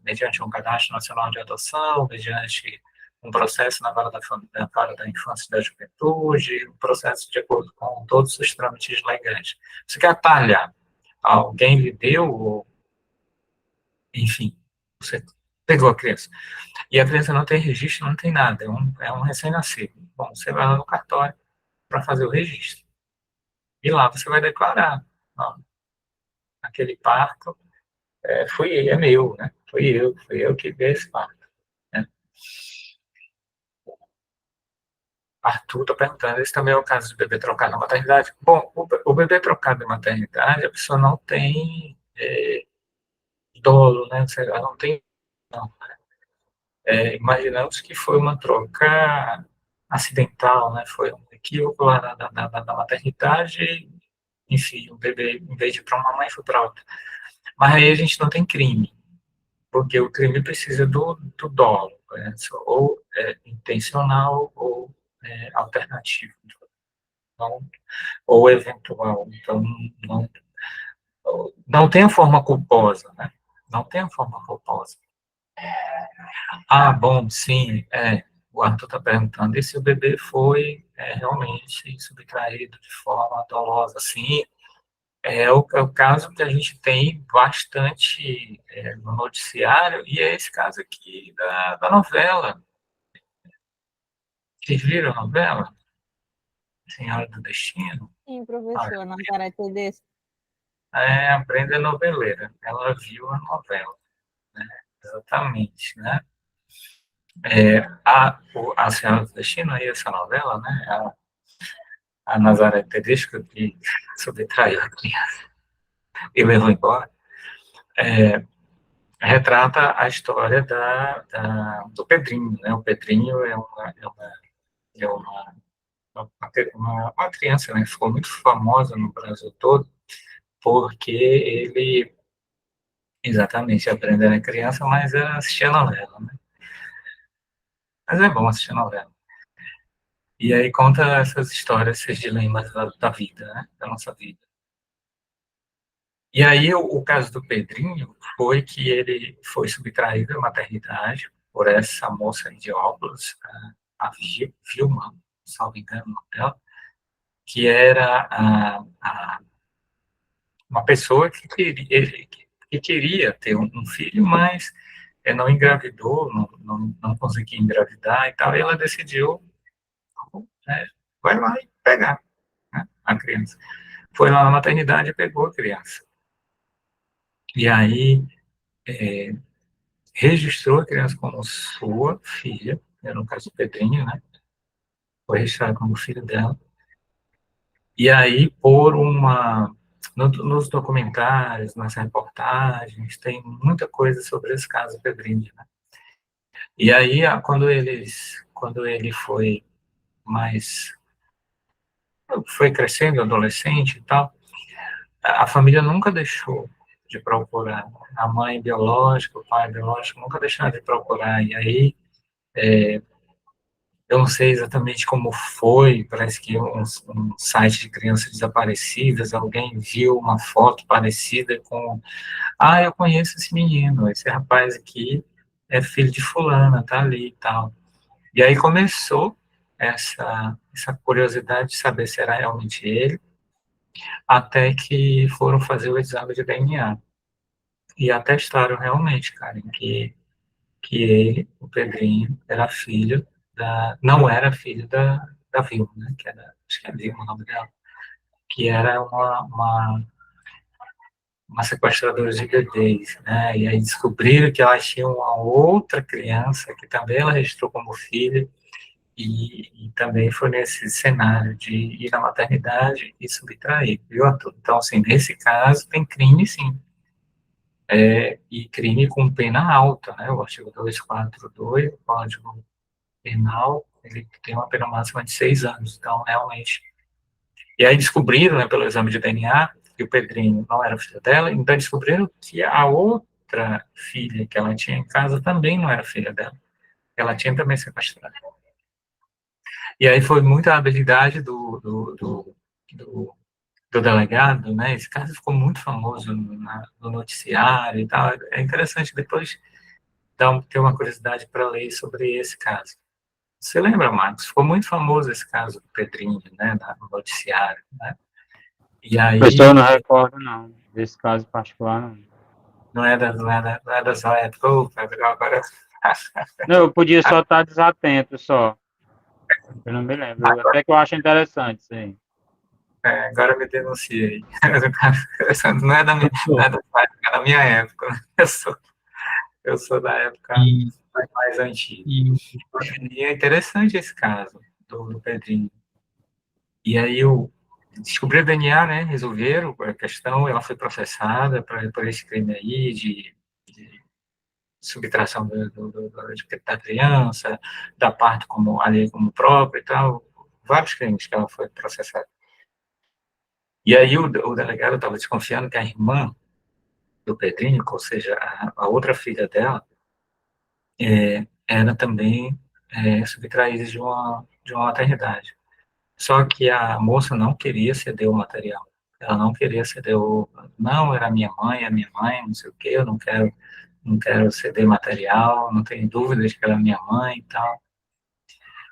mediante um cadastro nacional de adoção, mediante um processo na vara da infância e da juventude, um processo de acordo com todos os trâmites legais. Você quer atalhar, alguém lhe deu, ou, enfim, você pegou a criança, e a criança não tem registro, não tem nada, é um recém-nascido. Bom, você vai lá no cartório para fazer o registro. E lá você vai declarar, ó, aquele parto é meu, né? Fui eu que dei esse parto. Né? Arthur está perguntando, esse também é o caso de bebê trocado na maternidade? Bom, o bebê trocado na maternidade, a pessoa não tem dolo, né? Ela não tem, não. Imaginamos que foi uma troca acidental, né? Foi um equívoco lá na maternidade, enfim, o bebê, em vez de ir para uma mãe, foi para outra. Mas aí a gente não tem crime, porque o crime precisa do dolo, né? Ou intencional ou alternativo, não, ou eventual. Então, não, não tem a forma culposa, né? Não tem a forma culposa. Ah, bom, sim, o Arthur está perguntando, e se o bebê foi realmente subtraído de forma dolosa? Sim, é o caso que a gente tem bastante no noticiário, e é esse caso aqui da novela. Vocês viram a novela? Senhora do Destino? Sim, Ah, professor, Nazaré Tedesco. a Brenda é noveleira, ela viu a novela, né? Exatamente, né? A Senhora do Destino, aí, essa novela, né? A Nazaré Tedesco, que subtraiu a criança e levou embora, retrata a história do Pedrinho, né? O Pedrinho é uma criança, né? Que ficou muito famosa no Brasil todo, porque ele, exatamente, aprendendo a criança, mas assistia novela, né? Mas é bom assistir novela. E aí conta essas histórias, esses dilemas da vida, né? Da nossa vida. E aí o caso do Pedrinho foi que ele foi subtraído da maternidade por essa moça de óculos, a Vilma, salvo engano o nome dela, que era uma pessoa que queria ter um filho, mas não engravidou, não conseguia engravidar e tal, e ela decidiu, vai lá e pegar, né, a criança. Foi lá na maternidade e pegou a criança. E aí registrou a criança como sua filha, era no caso do Pedrinho, né? Foi registrado como filho dela. E aí, nos documentários, nas reportagens, tem muita coisa sobre esse caso Pedrinho, né? E aí, quando ele foi crescendo, adolescente e tal, a família nunca deixou de procurar. A mãe biológica, o pai biológico nunca deixaram de procurar. E aí, eu não sei exatamente como foi, parece que um site de crianças desaparecidas, alguém viu uma foto parecida com, eu conheço esse menino, esse rapaz aqui é filho de fulana, tá ali e tal. E aí começou essa curiosidade de saber se era realmente ele, até que foram fazer o exame de DNA. E atestaram realmente, cara, que ele, o Pedrinho, era filho não era filho da Vilma, né, acho que é Vilma o nome dela, que era uma sequestradora de bebês, né? E aí descobriram que ela tinha uma outra criança que também ela registrou como filha, e também foi nesse cenário de ir à maternidade e subtrair, viu, Arthur? Então, assim, nesse caso, tem crime, sim, e crime com pena alta, né? O artigo 242 do Código Penal, ele tem uma pena máxima de 6 anos, então, realmente. E aí descobriram, né, pelo exame de DNA, que o Pedrinho não era filho dela, então descobriram que a outra filha que ela tinha em casa também não era filha dela. Ela tinha também sequestrado. E aí foi muita habilidade do, do delegado, né? Esse caso ficou muito famoso no noticiário e tal. É interessante depois ter uma curiosidade para ler sobre esse caso. Você lembra, Marcos? Ficou muito famoso esse caso do Pedrinho, né? No noticiário, né? E aí... Pessoal, eu não recordo, não. Desse caso particular, não. Não é da sua época, agora... Não, eu podia só estar desatento, só. Eu não me lembro. Até que eu acho interessante isso aí. Agora me denunciei. Não é da minha, não é da sua época, é da minha época. Eu sou da época mais antiga. E é interessante esse caso do Pedrinho. E aí descobriram o DNA, né? Resolveram a questão, ela foi processada por esse crime aí de subtração da criança, da parte como ali como própria e tal, vários crimes que ela foi processada. E aí o delegado estava desconfiando que a irmã do Pedrinho, ou seja, a outra filha dela, era também subtraída de uma maternidade. Só que a moça não queria ceder o material. Ela não queria ceder não, era minha mãe, é minha mãe, não sei o quê, eu não quero ceder material, não tenho dúvidas que ela é minha mãe e tal.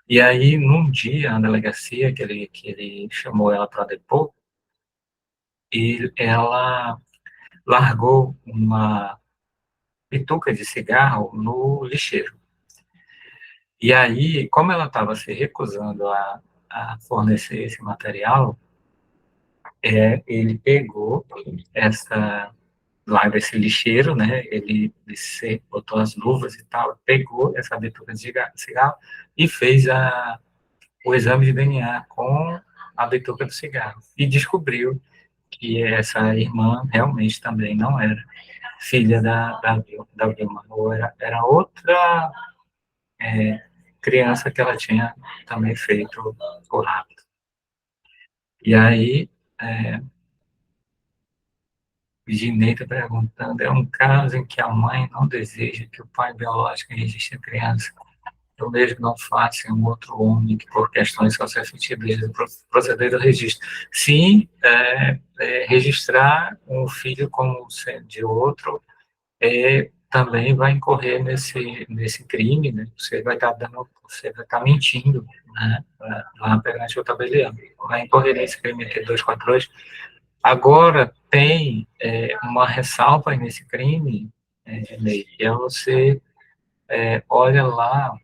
E aí, num dia, na delegacia, que ele chamou ela para depor, e ela largou uma bituca de cigarro no lixeiro. E aí, como ela estava se recusando a fornecer esse material, ele pegou lá desse lixeiro, né, ele botou as luvas e tal, pegou essa bituca de cigarro e fez o exame de DNA com a bituca do cigarro. E descobriu que essa irmã realmente também não era filha da Vilma, ou era outra criança que ela tinha também feito o rapto. E aí, Ginei está perguntando, é um caso em que a mãe não deseja que o pai biológico registre a criança, eu mesmo não faço em um outro homem que, por questões socioafetivas, proceder do registro. Sim, registrar um filho como sendo de outro também vai incorrer nesse crime, né? Você vai estar mentindo, né? Lá perante o tabelião. Vai incorrer nesse crime aqui, 242. Agora, tem uma ressalva nesse crime, Ney, que é você olha lá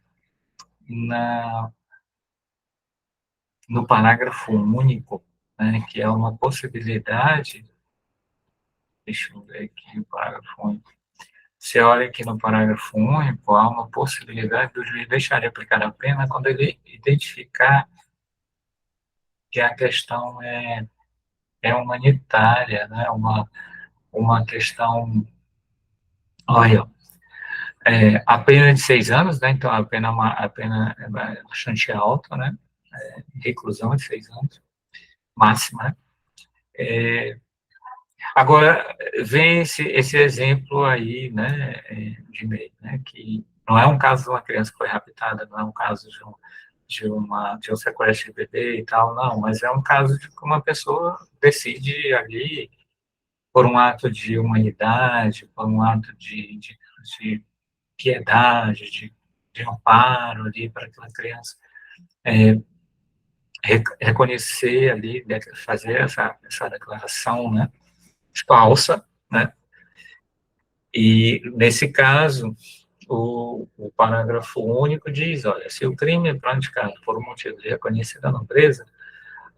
no parágrafo único, né, que é uma possibilidade, deixa eu ver aqui no parágrafo único, você olha aqui no parágrafo único, há uma possibilidade do juiz deixar de aplicar a pena quando ele identificar que a questão é humanitária, né, uma questão, olha, a pena é de 6 anos, né, então a pena é bastante alta, né, reclusão de 6 anos, máxima, né. Agora, vem esse exemplo aí, né, de meio, né, que não é um caso de uma criança que foi raptada, não é um caso de um sequestro de bebê e tal, não, mas é um caso de que uma pessoa decide ali, por um ato de humanidade, por um ato de piedade, de amparo ali para aquela criança, reconhecer ali, fazer essa declaração, né, falsa, né, e, nesse caso, o parágrafo único diz, olha, se o crime é praticado por um motivo de reconhecida nobreza,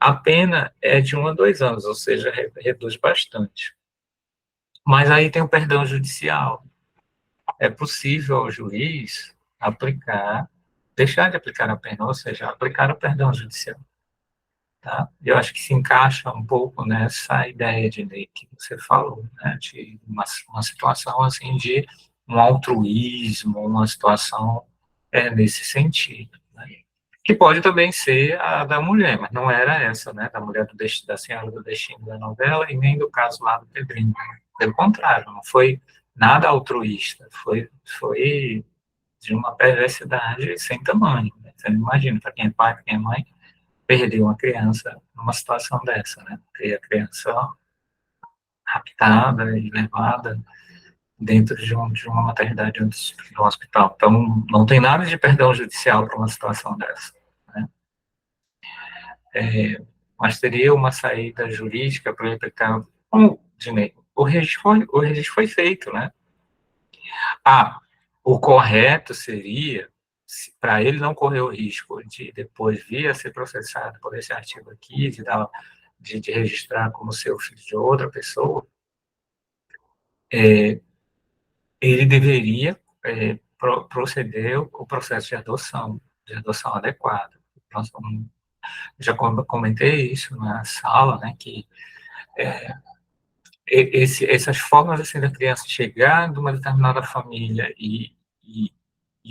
a pena é de 1 a 2 anos, ou seja, reduz bastante. Mas aí tem o perdão judicial. É possível ao juiz deixar de aplicar a pena, ou seja, aplicar o perdão judicial. Tá? Eu acho que se encaixa um pouco nessa ideia de lei que você falou, né? De uma situação assim de um altruísmo, uma situação nesse sentido, né? Que pode também ser a da mulher, mas não era essa, né? Da mulher da senhora do destino da novela e nem do caso lá do Pedrinho. Pelo contrário, não foi nada altruísta, foi de uma perversidade sem tamanho. Né? Você não imagina, para quem é pai, para quem é mãe, perder uma criança numa situação dessa, né? Ter a criança raptada e levada dentro de uma maternidade, de um hospital. Então, não tem nada de perdão judicial para uma situação dessa, né? Mas teria uma saída jurídica para aplicar, como, Dinei, o registro foi feito, né? Ah, o correto seria, para ele não correr o risco de depois vir a ser processado por esse artigo aqui, de registrar como seu filho de outra pessoa, ele deveria proceder o processo de adoção adequada. Já comentei isso na sala, né, que essas formas assim da criança chegar de uma determinada família e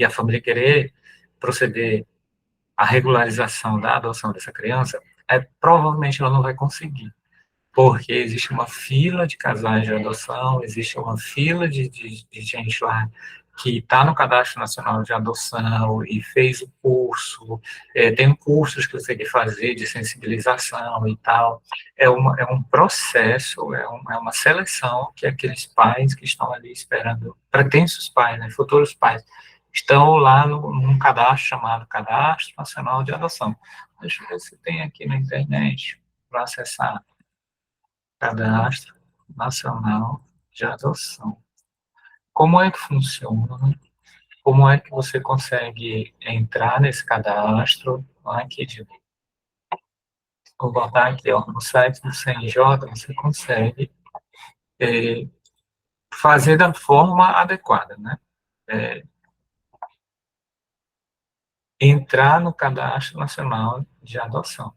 a família querer proceder à regularização da adoção dessa criança, provavelmente ela não vai conseguir, porque existe uma fila de casais de adoção, existe uma fila de gente lá que está no Cadastro Nacional de Adoção e fez o curso, tem cursos que você tem que fazer de sensibilização e tal. É um processo, é uma seleção que aqueles pais que estão ali esperando, pretensos pais, né, futuros pais, estão lá num cadastro chamado Cadastro Nacional de Adoção. Deixa eu ver se tem aqui na internet para acessar. Cadastro Nacional de Adoção. Como é que funciona? Como é que você consegue entrar nesse cadastro? Aqui, vou botar aqui, ó, no site do CNJ, você consegue fazer da forma adequada, né? Entrar no Cadastro Nacional de Adoção.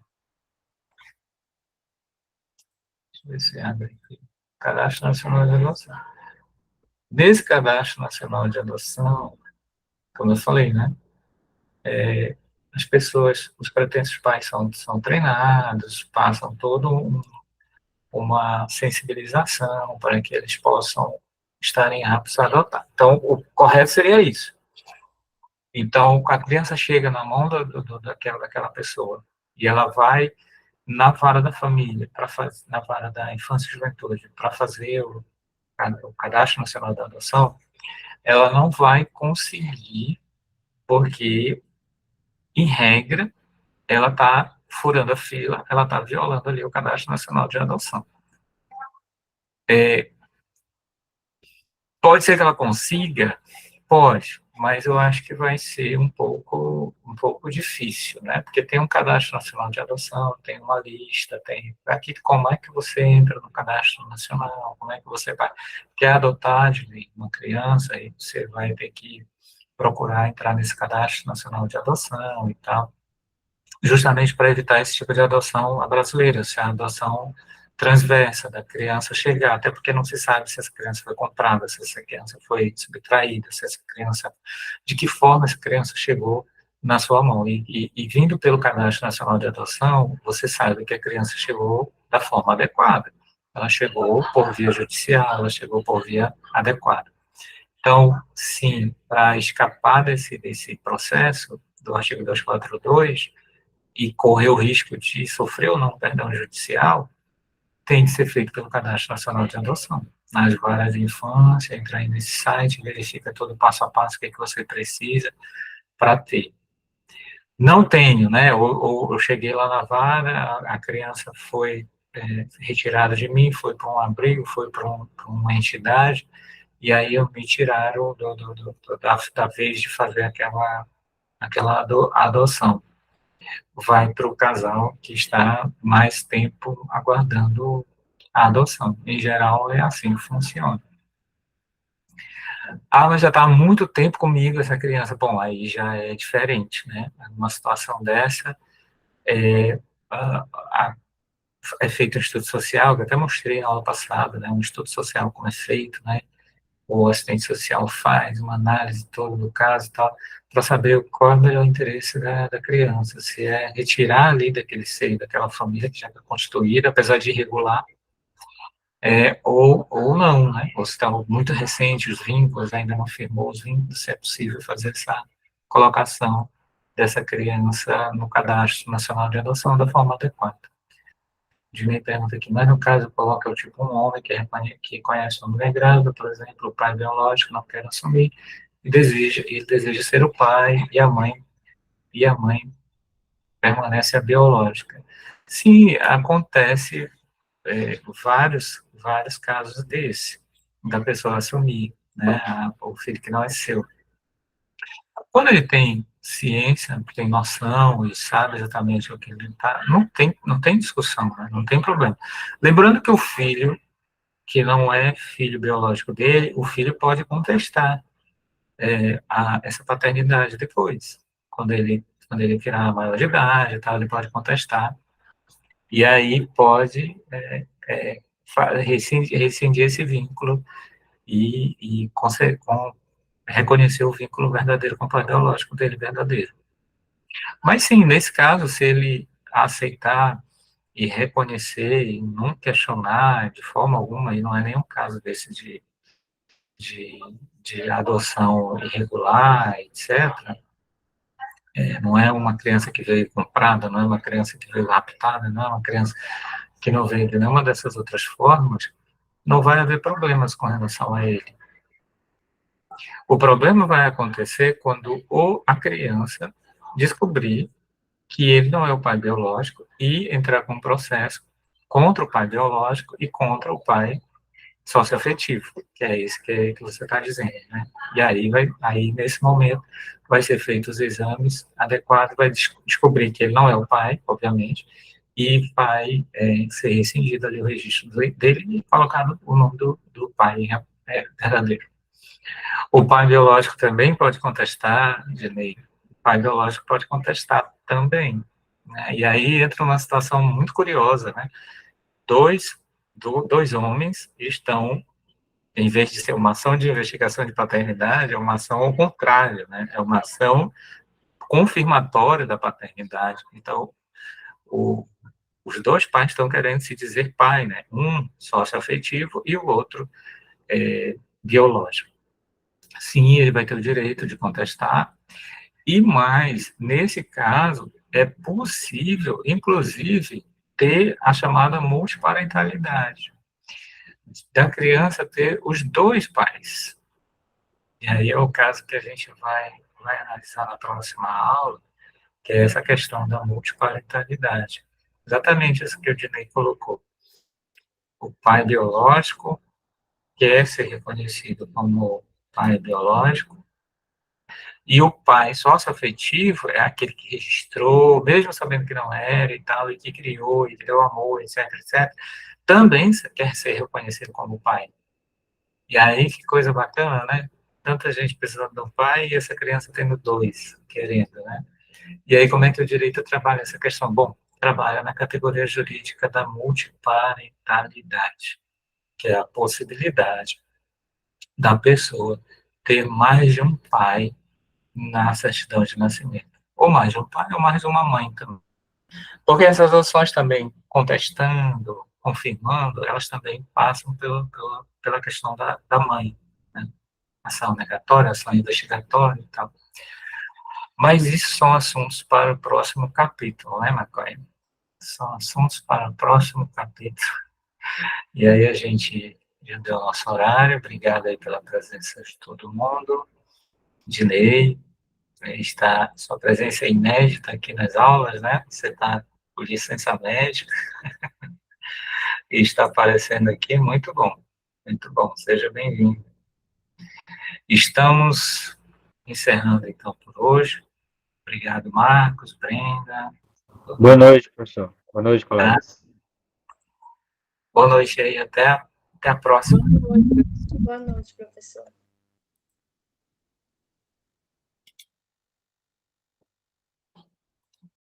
Deixa eu ver se abre aqui. Cadastro Nacional de Adoção. Nesse Cadastro Nacional de Adoção, como eu falei, né? As pessoas, os pretensos pais são treinados, passam toda uma sensibilização para que eles possam estarem aptos a adotar. Então, o correto seria isso. Então, a criança chega na mão daquela pessoa e ela vai na vara da família, na vara da infância e juventude, para fazer o Cadastro Nacional da Adoção, ela não vai conseguir, porque, em regra, ela está furando a fila, ela está violando ali o Cadastro Nacional de Adoção. Pode ser que ela consiga? Pode, mas eu acho que vai ser um pouco difícil, né? Porque tem um Cadastro Nacional de Adoção, tem uma lista, tem aqui como é que você entra no Cadastro Nacional, como é que você vai, quer adotar de uma criança, aí você vai ter que procurar entrar nesse Cadastro Nacional de Adoção e tal, justamente para evitar esse tipo de adoção brasileira, se a adoção transversa da criança chegar, até porque não se sabe se essa criança foi comprada, se essa criança foi subtraída, se essa criança, de que forma essa criança chegou na sua mão. E vindo pelo Cadastro Nacional de Adoção, você sabe que a criança chegou da forma adequada. Ela chegou por via judicial, ela chegou por via adequada. Então, sim, para escapar desse processo do artigo 242, e correr o risco de sofrer ou não perdão judicial, tem que ser feito pelo Cadastro Nacional de Adoção. Nas varas de infância, entra aí nesse site, verifica todo o passo a passo o que você precisa para ter. Não tenho, né? Ou eu cheguei lá na vara, a criança foi retirada de mim, foi para um abrigo, foi para uma entidade, e aí me tiraram da vez de fazer aquela adoção. Vai para o casal que está mais tempo aguardando a adoção. Em geral, é assim que funciona. Ah, mas já está há muito tempo comigo essa criança. Bom, aí já é diferente, né? Numa situação dessa, é, a, a, é feito um estudo social, que eu até mostrei na aula passada, né? Um estudo social como é feito, né? O assistente social faz uma análise toda do caso e tal, para saber qual é o melhor interesse da criança, se é retirar ali daquele seio, daquela família que já está constituída, apesar de irregular, ou não, né? Ou se está muito recente os vínculos, ainda não firmou os vínculos, se é possível fazer essa colocação dessa criança no Cadastro Nacional de Adoção da forma adequada. Dinei pergunta aqui, mas no caso coloca o tipo um homem que conhece uma mulher grávida, por exemplo, o pai biológico não quer assumir ele deseja ser o pai e a mãe permanece a biológica. Sim, acontece vários casos desse, da pessoa assumir, né, o filho que não é seu. Quando ele tem ciência, tem noção e sabe exatamente o que ele está, não tem discussão, né, não tem problema. Lembrando que o filho que não é filho biológico dele, o filho pode contestar essa paternidade depois, quando ele virar maior de idade, tal, ele pode contestar, e aí pode rescindir esse vínculo e reconhecer o vínculo verdadeiro com o pai biológico dele verdadeiro. Mas sim, nesse caso, se ele aceitar e reconhecer e não questionar de forma alguma, e não é nenhum caso desse de, de adoção irregular, etc., não é uma criança que veio comprada, não é uma criança que veio raptada, não é uma criança que não veio de nenhuma dessas outras formas, não vai haver problemas com relação a ele. O problema vai acontecer quando a criança descobrir que ele não é o pai biológico e entrar com um processo contra o pai biológico e contra o pai socioafetivo, que é isso que você está dizendo, né? E aí nesse momento vai ser feitos os exames adequados, vai descobrir que ele não é o pai, obviamente, e vai ser rescindido ali o registro dele e colocado o nome do pai verdadeiro. O pai biológico também pode contestar, Dinei, o pai biológico pode contestar também, né? E aí entra uma situação muito curiosa, né? Dois homens estão, em vez de ser uma ação de investigação de paternidade, é uma ação ao contrário, né? É uma ação confirmatória da paternidade. Então, os dois pais estão querendo se dizer pai, né? Um socioafetivo e o outro biológico. Sim, ele vai ter o direito de contestar, e mais, nesse caso, é possível, inclusive, ter a chamada multiparentalidade, da criança ter os dois pais. E aí é o caso que a gente vai analisar na próxima aula, que é essa questão da multiparentalidade. Exatamente isso que o Dinei colocou. O pai biológico quer ser reconhecido como pai biológico, e o pai socioafetivo é aquele que registrou, mesmo sabendo que não era e tal, e que criou, e deu amor, etc, etc, também quer ser reconhecido como pai. E aí, que coisa bacana, né? Tanta gente precisando de um pai e essa criança tendo dois, querendo, né? E aí, como é que o direito trabalha essa questão? Bom, trabalha na categoria jurídica da multiparentalidade, que é a possibilidade da pessoa ter mais de um pai na certidão de nascimento. Ou mais de um pai, ou mais de uma mãe também. Porque essas ações também, contestando, confirmando, elas também passam pela questão da mãe, né? Ação negatória, ação investigatória e tal. Mas isso são assuntos para o próximo capítulo, né, Macaé? São assuntos para o próximo capítulo. E aí a gente já deu o nosso horário. Obrigado aí pela presença de todo mundo. Dinei, sua presença é inédita aqui nas aulas, né? Você está com licença médica e está aparecendo aqui, muito bom, seja bem-vindo. Estamos encerrando então por hoje. Obrigado, Marcos, Brenda. Boa noite, professor. Boa noite, Tá? colegas. Boa noite aí, até a próxima. Boa noite, professor.